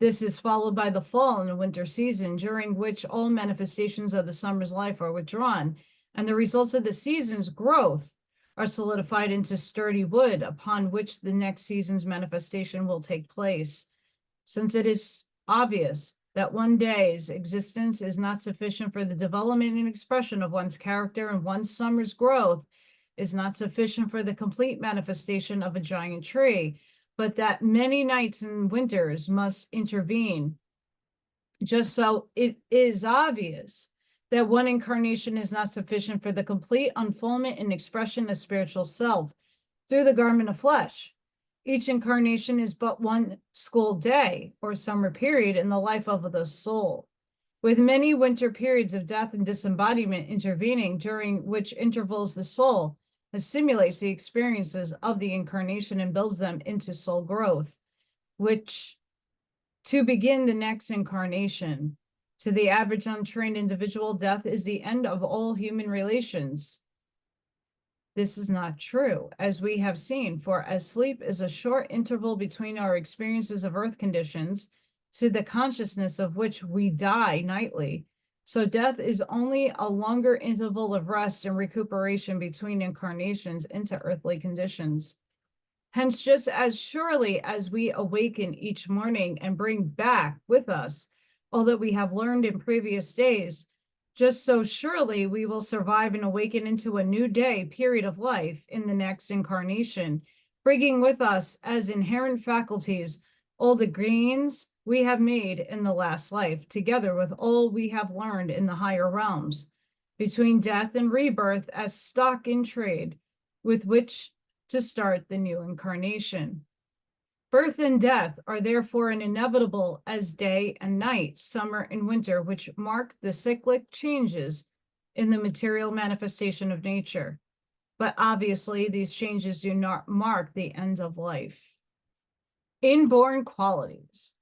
This is followed by the fall and the winter season, during which all manifestations of the summer's life are withdrawn, and the results of the season's growth are solidified into sturdy wood upon which the next season's manifestation will take place. Since it is obvious that one day's existence is not sufficient for the development and expression of one's character, and one summer's growth is not sufficient for the complete manifestation of a giant tree, but that many nights and winters must intervene. Just so it is obvious that one incarnation is not sufficient for the complete unfoldment and expression of spiritual self through the garment of flesh. Each incarnation is but one school day or summer period in the life of the soul, with many winter periods of death and disembodiment intervening, during which intervals the soul assimilates the experiences of the incarnation and builds them into soul growth, which to begin the next incarnation. To the average untrained individual, death is the end of all human relations. This is not true, as we have seen, for as sleep is a short interval between our experiences of earth conditions to the consciousness of which we die nightly, so death is only a longer interval of rest and recuperation between incarnations into earthly conditions. Hence, just as surely as we awaken each morning and bring back with us all that we have learned in previous days, just so surely we will survive and awaken into a new day period of life in the next incarnation, bringing with us as inherent faculties all the gains we have made in the last life, together with all we have learned in the higher realms, between death and rebirth as stock in trade, with which to start the new incarnation. Birth and death are therefore an inevitable as day and night, summer and winter, which mark the cyclic changes in the material manifestation of nature. But obviously, these changes do not mark the end of life. Inborn qualities.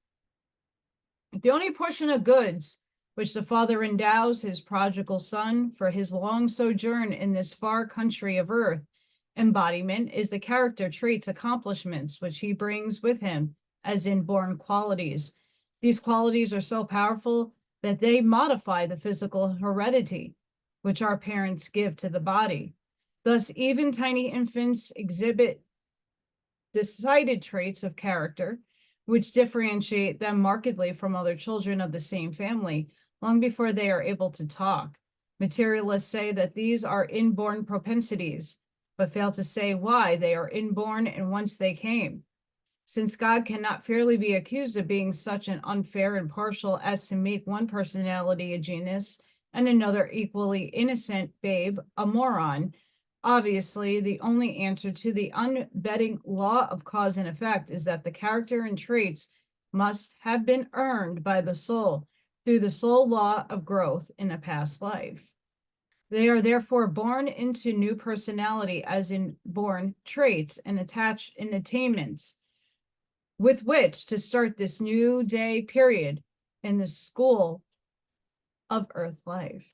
The only portion of goods which the Father endows his prodigal Son for his long sojourn in this far country of earth embodiment is the character traits, accomplishments which he brings with him as inborn qualities. These qualities are so powerful that they modify the physical heredity which our parents give to the body. Thus, even tiny infants exhibit decided traits of character which differentiate them markedly from other children of the same family long before they are able to talk. Materialists say that these are inborn propensities, but fail to say why they are inborn and whence they came. Since God cannot fairly be accused of being such an unfair and partial as to make one personality a genius and another equally innocent babe a moron, obviously the only answer to the unbending law of cause and effect is that the character and traits must have been earned by the soul through the soul law of growth in a past life. They are therefore born into new personality as inborn traits and attached in attainments with which to start this new day period in the school of earth life.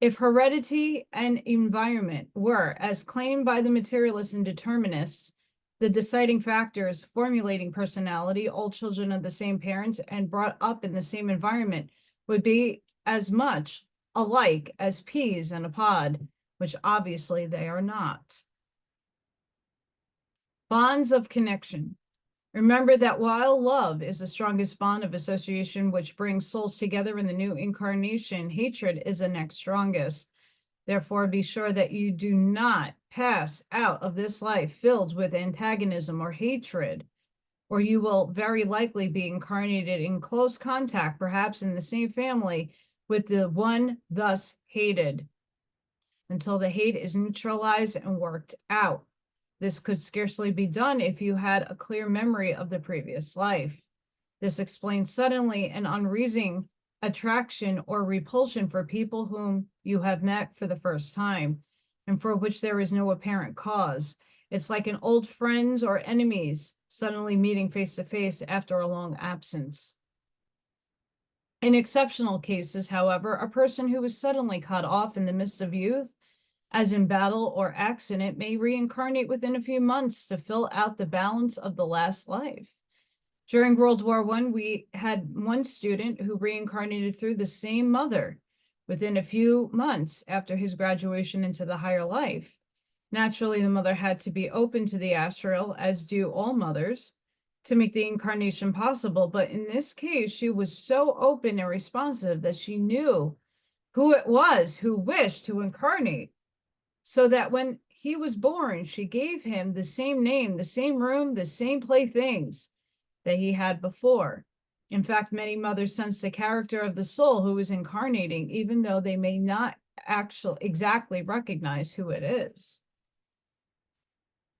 If heredity and environment were, as claimed by the materialists and determinists, the deciding factors formulating personality, all children of the same parents and brought up in the same environment would be as much alike as peas in a pod, which obviously they are not. Bonds of connection. Remember that while love is the strongest bond of association which brings souls together in the new incarnation, hatred is the next strongest. Therefore, be sure that you do not pass out of this life filled with antagonism or hatred, or you will very likely be incarnated in close contact, perhaps in the same family, with the one thus hated, until the hate is neutralized and worked out. This could scarcely be done if you had a clear memory of the previous life. This explains suddenly an unreasoning attraction or repulsion for people whom you have met for the first time, and for which there is no apparent cause. It's like an old friends or enemies suddenly meeting face to face after a long absence. In exceptional cases, however, a person who is suddenly cut off in the midst of youth, as in battle or accident, may reincarnate within a few months to fill out the balance of the last life. During World War I, we had one student who reincarnated through the same mother within a few months after his graduation into the higher life. Naturally, the mother had to be open to the astral, as do all mothers, to make the incarnation possible. But in this case, she was so open and responsive that she knew who it was who wished to incarnate, so that when he was born, she gave him the same name, the same room, the same playthings that he had before. In fact, many mothers sense the character of the soul who is incarnating, even though they may not actually exactly recognize who it is.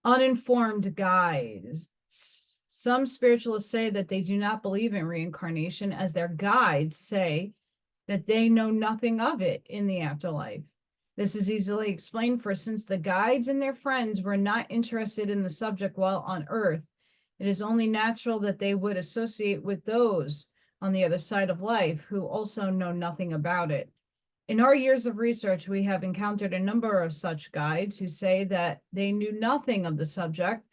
Uninformed guides. Some spiritualists say that they do not believe in reincarnation, as their guides say that they know nothing of it in the afterlife. This is easily explained, for since the guides and their friends were not interested in the subject while on Earth, it is only natural that they would associate with those on the other side of life who also know nothing about it. In our years of research, we have encountered a number of such guides who say that they knew nothing of the subject,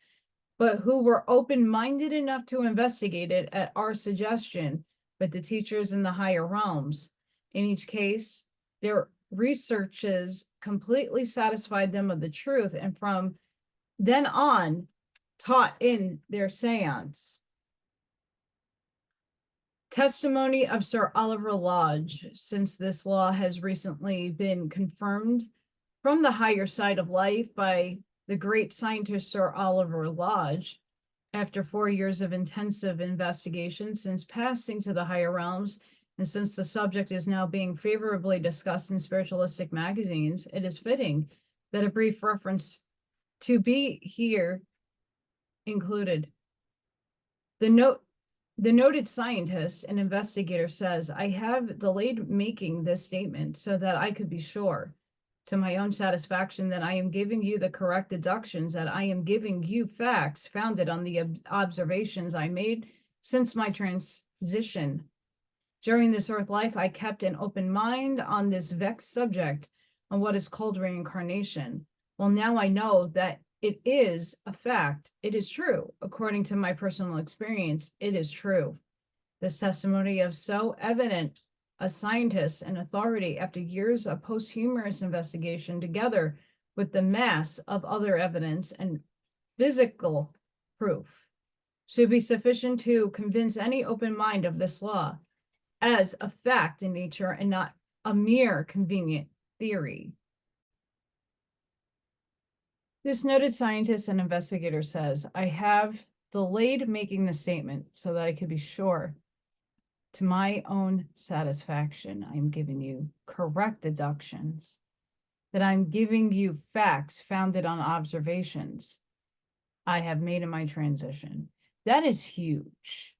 but who were open-minded enough to investigate it at our suggestion with the teachers in the higher realms. In each case, their researches completely satisfied them of the truth, and from then on, taught in their seance. Testimony of Sir Oliver Lodge. Since this law has recently been confirmed from the higher side of life by the great scientist Sir Oliver Lodge, after 4 years of intensive investigation since passing to the higher realms, and since the subject is now being favorably discussed in spiritualistic magazines, it is fitting that a brief reference to be here included. The noted scientist and investigator says, I have delayed making this statement so that I could be sure, to my own satisfaction, that I am giving you the correct deductions, that I am giving you facts founded on the observations I made since my transition. During this earth life, I kept an open mind on this vexed subject, on what is called reincarnation. Well, now I know that it is a fact. It is true. According to my personal experience, it is true. This testimony of so evident a scientist and authority, after years of posthumous investigation, together with the mass of other evidence and physical proof, should be sufficient to convince any open mind of this law as a fact in nature and not a mere convenient theory. This noted scientist and investigator says, I have delayed making the statement so that I could be sure, to my own satisfaction, I am giving you correct deductions, that I'm giving you facts founded on observations I have made in my transition. That is huge.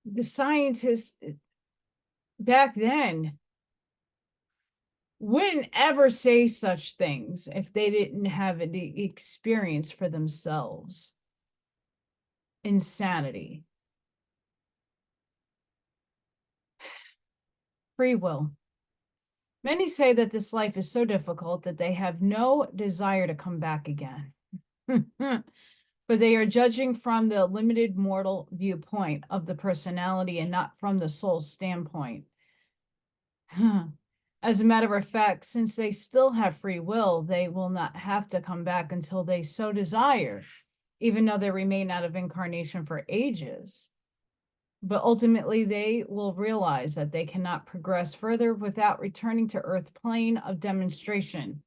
The scientists back then wouldn't ever say such things if they didn't have the experience for themselves. Insanity. Free will. Many say that this life is so difficult that they have no desire to come back again. But they are judging from the limited mortal viewpoint of the personality and not from the soul's standpoint. As a matter of fact, since they still have free will, they will not have to come back until they so desire, even though they remain out of incarnation for ages. But ultimately, they will realize that they cannot progress further without returning to Earth plane of demonstration,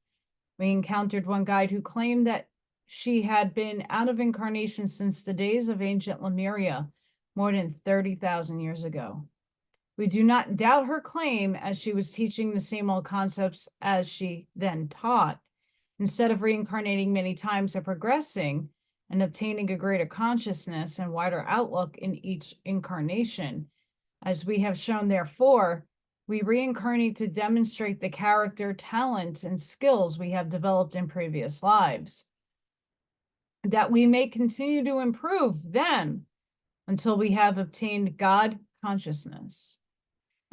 We encountered one guide who claimed that she had been out of incarnation since the days of ancient Lemuria, more than 30,000 years ago. We do not doubt her claim, as she was teaching the same old concepts as she then taught. Instead of reincarnating many times and progressing and obtaining a greater consciousness and wider outlook in each incarnation, as we have shown, therefore, we reincarnate to demonstrate the character, talents, and skills we have developed in previous lives, that we may continue to improve them until we have obtained God consciousness.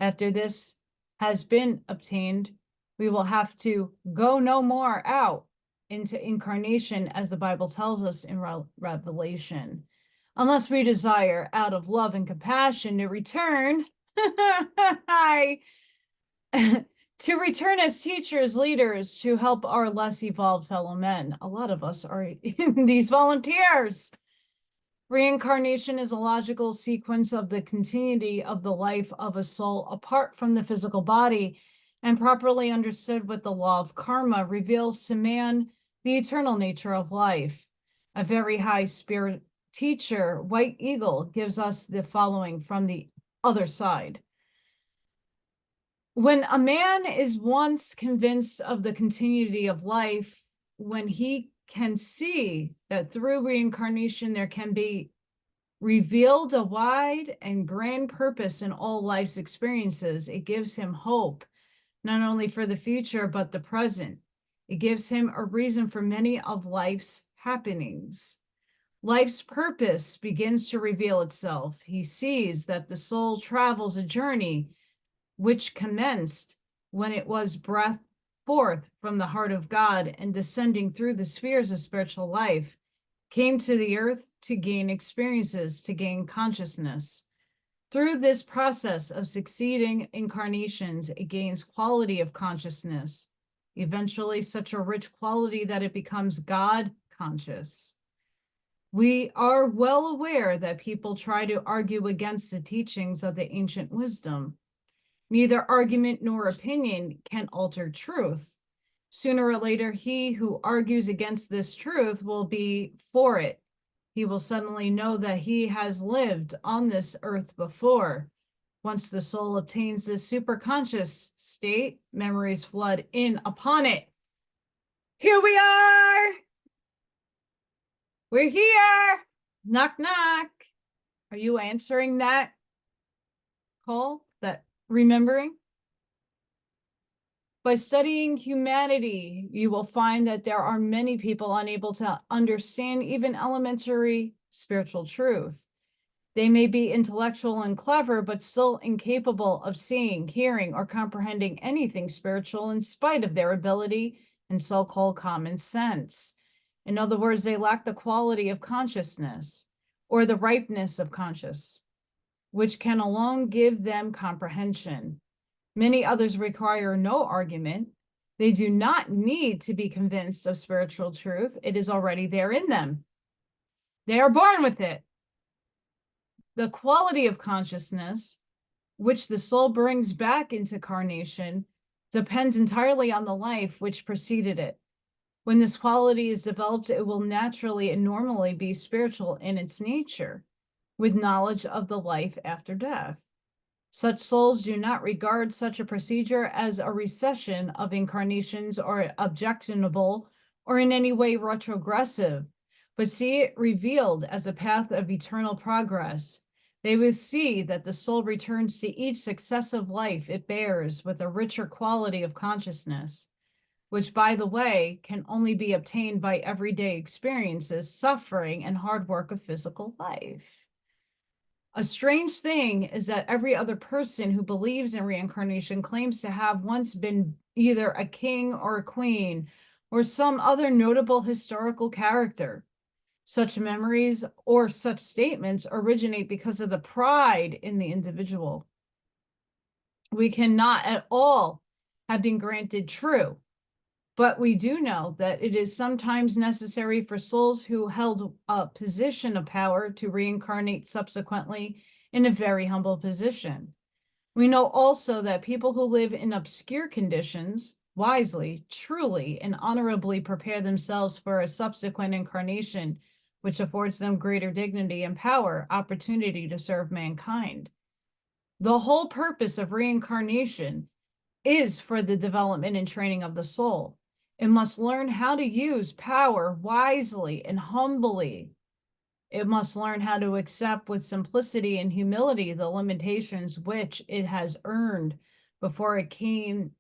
After this has been obtained, we will have to go no more out into incarnation, as the Bible tells us in Revelation, unless we desire, out of love and compassion, to return to return as teachers, leaders, to help our less evolved fellow men. A lot of us are these volunteers. Reincarnation is a logical sequence of the continuity of the life of a soul apart from the physical body, and properly understood with the law of karma reveals to man the eternal nature of life. A very high spirit teacher, White Eagle, gives us the following from the other side. When a man is once convinced of the continuity of life, when he can see that through reincarnation there can be revealed a wide and grand purpose in all life's experiences, it gives him hope, not only for the future, but the present. It gives him a reason for many of life's happenings. Life's purpose begins to reveal itself. He sees that the soul travels a journey which commenced when it was breathed forth from the heart of God and descending through the spheres of spiritual life, came to the earth to gain experiences, to gain consciousness. Through this process of succeeding incarnations, it gains quality of consciousness, eventually such a rich quality that it becomes God conscious. We are well aware that people try to argue against the teachings of the ancient wisdom. Neither argument nor opinion can alter truth. Sooner or later, he who argues against this truth will be for it. He will suddenly know that he has lived on this earth before. Once the soul obtains this superconscious state, memories flood in upon it. Here we are. We're here. Knock, knock. Are you answering that call? That remembering? By studying humanity, you will find that there are many people unable to understand even elementary spiritual truth. They may be intellectual and clever, but still incapable of seeing, hearing, or comprehending anything spiritual in spite of their ability and so-called common sense. In other words, they lack the quality of consciousness or the ripeness of conscious, which can alone give them comprehension. Many others require no argument. They do not need to be convinced of spiritual truth. It is already there in them. They are born with it. The quality of consciousness, which the soul brings back into carnation, depends entirely on the life which preceded it. When this quality is developed, it will naturally and normally be spiritual in its nature, with knowledge of the life after death. Such souls do not regard such a procedure as a recession of incarnations or objectionable or in any way retrogressive, but see it revealed as a path of eternal progress. They will see that the soul returns to each successive life it bears with a richer quality of consciousness, which, by the way, can only be obtained by everyday experiences, suffering, and hard work of physical life. A strange thing is that every other person who believes in reincarnation claims to have once been either a king or a queen or some other notable historical character. Such memories or such statements originate because of the pride in the individual. We cannot at all have been granted true, but we do know that it is sometimes necessary for souls who held a position of power to reincarnate subsequently in a very humble position. We know also that people who live in obscure conditions, wisely, truly, and honorably prepare themselves for a subsequent incarnation, which affords them greater dignity and power, opportunity to serve mankind. The whole purpose of reincarnation is for the development and training of the soul. It must learn how to use power wisely and humbly. It must learn how to accept with simplicity and humility the limitations which it has earned before it can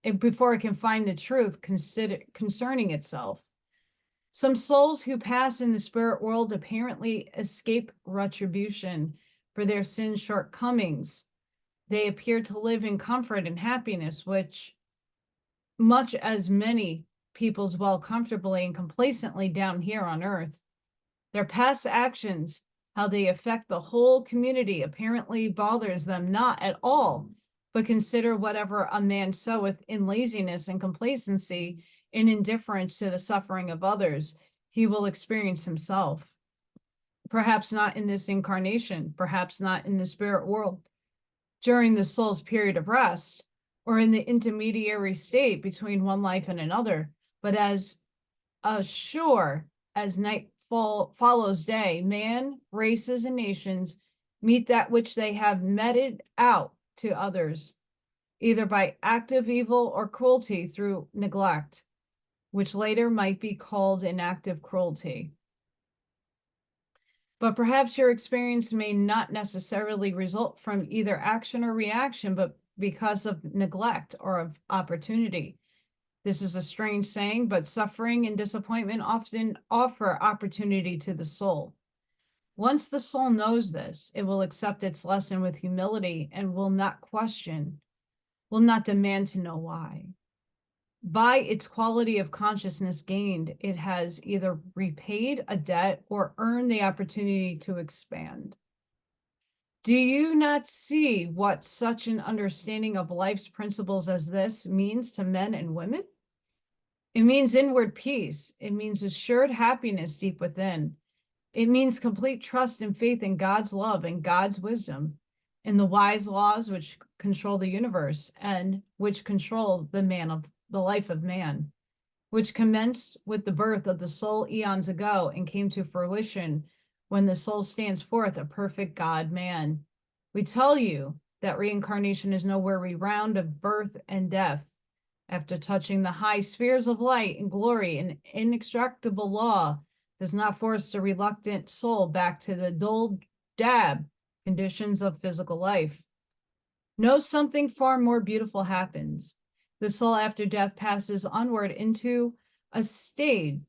find the truth concerning itself. Some souls who pass in the spirit world apparently escape retribution for their sin shortcomings. They appear to live in comfort and happiness, which, much as many people dwell comfortably and complacently down here on earth. Their past actions, how they affect the whole community, apparently bothers them not at all. But consider whatever a man soweth in laziness and complacency, in indifference to the suffering of others, he will experience himself. Perhaps not in this incarnation, perhaps not in the spirit world, during the soul's period of rest, or in the intermediary state between one life and another, but as sure as night follows day, man, races, and nations meet that which they have meted out to others, either by active evil or cruelty through neglect, which later might be called inactive cruelty. But perhaps your experience may not necessarily result from either action or reaction, but because of neglect or of opportunity. This is a strange saying, but suffering and disappointment often offer opportunity to the soul. Once the soul knows this, it will accept its lesson with humility and will not question, will not demand to know why. By its quality of consciousness gained, it has either repaid a debt or earned the opportunity to expand. Do you not see what such an understanding of life's principles as this means to men and women? It means inward peace. It means assured happiness deep within. It means complete trust and faith in God's love and God's wisdom, in the wise laws which control the universe and which control the life of man, which commenced with the birth of the soul eons ago and came to fruition when the soul stands forth a perfect God-man. We tell you that reincarnation is no weary round of birth and death. After touching the high spheres of light and glory, an inextractable law does not force the reluctant soul back to the dull dab conditions of physical life. No, something far more beautiful happens. The soul after death passes onward into a state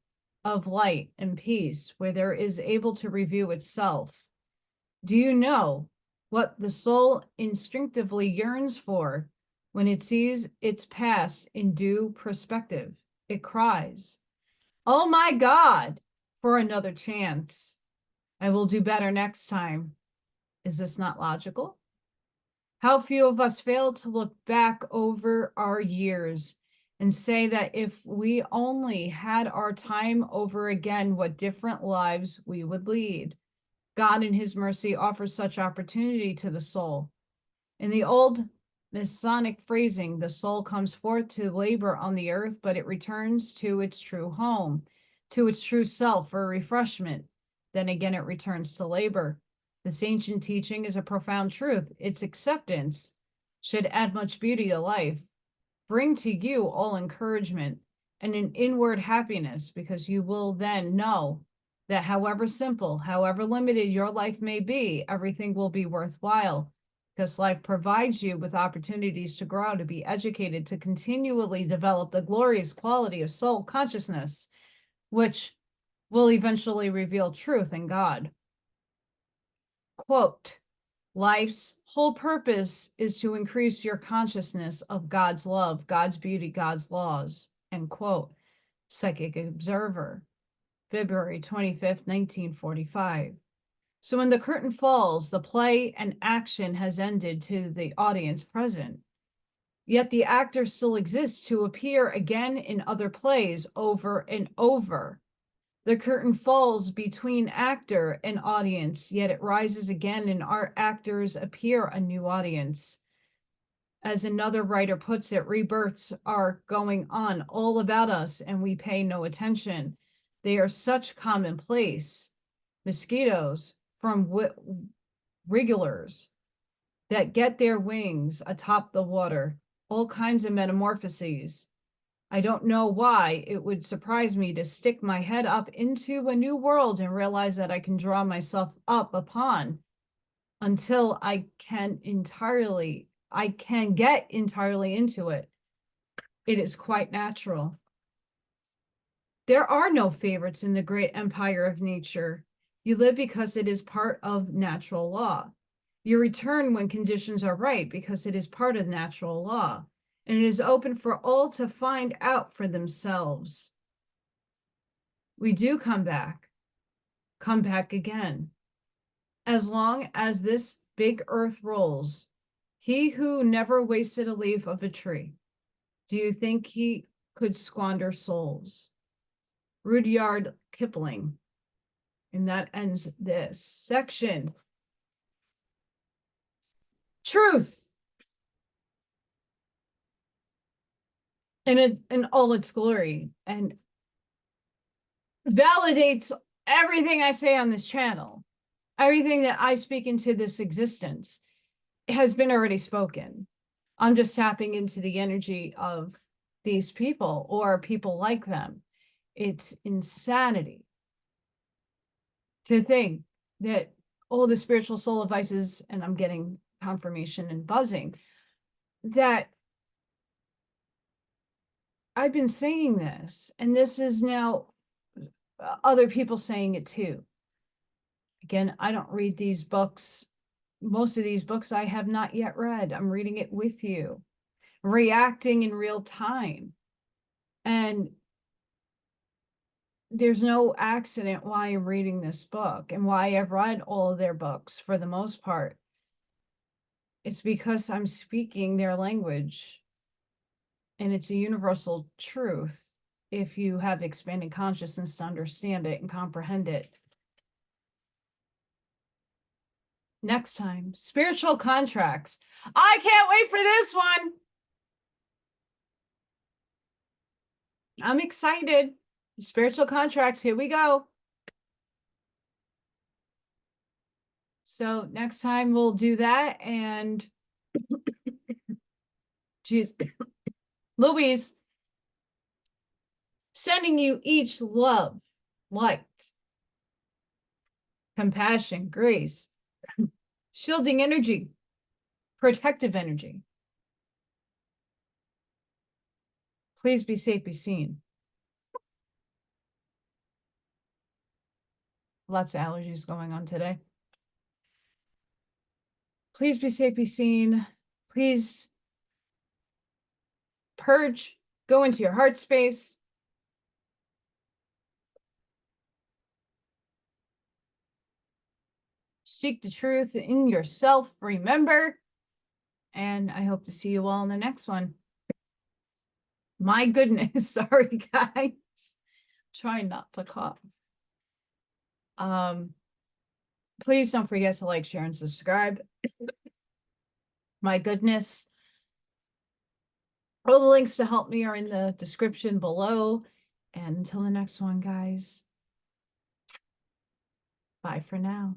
of light and peace where there is able to review itself. Do you know what the soul instinctively yearns for when it sees its past in due perspective? It cries, "Oh my God, for another chance. I will do better next time." Is this not logical? How few of us fail to look back over our years and say that if we only had our time over again, what different lives we would lead. God in his mercy offers such opportunity to the soul. In the old Masonic phrasing, the soul comes forth to labor on the earth, but it returns to its true home, to its true self for refreshment. Then again, it returns to labor. This ancient teaching is a profound truth. Its acceptance should add much beauty to life, bring to you all encouragement and an inward happiness, because you will then know that however simple, however limited your life may be, everything will be worthwhile, because life provides you with opportunities to grow, to be educated, to continually develop the glorious quality of soul consciousness, which will eventually reveal truth in God. Quote, life's whole purpose is to increase your consciousness of God's love, God's beauty, God's laws, end quote. Psychic Observer, February 25th, 1945. So when the curtain falls, the play and action has ended to the audience present. Yet the actor still exists to appear again in other plays over and over. The curtain falls between actor and audience, yet it rises again and our actors appear a new audience. As another writer puts it, rebirths are going on all about us and we pay no attention. They are such commonplace. Mosquitoes from wrigglers that get their wings atop the water, all kinds of metamorphoses. I don't know why it would surprise me to stick my head up into a new world and realize that I can draw myself up upon until I can get entirely into it. It is quite natural. There are no favorites in the great empire of nature. You live because it is part of natural law. You return when conditions are right because it is part of natural law, and it is open for all to find out for themselves. We do come back again. As long as this big earth rolls, he who never wasted a leaf of a tree, do you think he could squander souls? Rudyard Kipling. And that ends this section. Truth in all its glory, and validates everything I say on this channel. Everything that I speak into this existence has been already spoken. I'm just tapping into the energy of these people or people like them. It's insanity to think that all the spiritual soul advices, and I'm getting confirmation and buzzing, that I've been saying this, and this is now other people saying it too. Again, I don't read these books. Most of these books I have not yet read. I'm reading it with you, reacting in real time. And there's no accident why I'm reading this book and why I've read all of their books for the most part. It's because I'm speaking their language, and it's a universal truth if you have expanded consciousness to understand it and comprehend it. Next time, spiritual contracts. I can't wait for this one. I'm excited. Spiritual contracts, here we go. So next time we'll do that. And geez, Louise, sending you each love, light, compassion, grace, shielding energy, protective energy. Please be safe, be seen. Lots of allergies going on today. Please be safe, be seen. Please purge, go into your heart space. Seek the truth in yourself, remember. And I hope to see you all in the next one. My goodness, sorry guys. Trying not to cough. Please don't forget to like, share, and subscribe. My goodness. All the links to help me are in the description below. And until the next one, guys. Bye for now.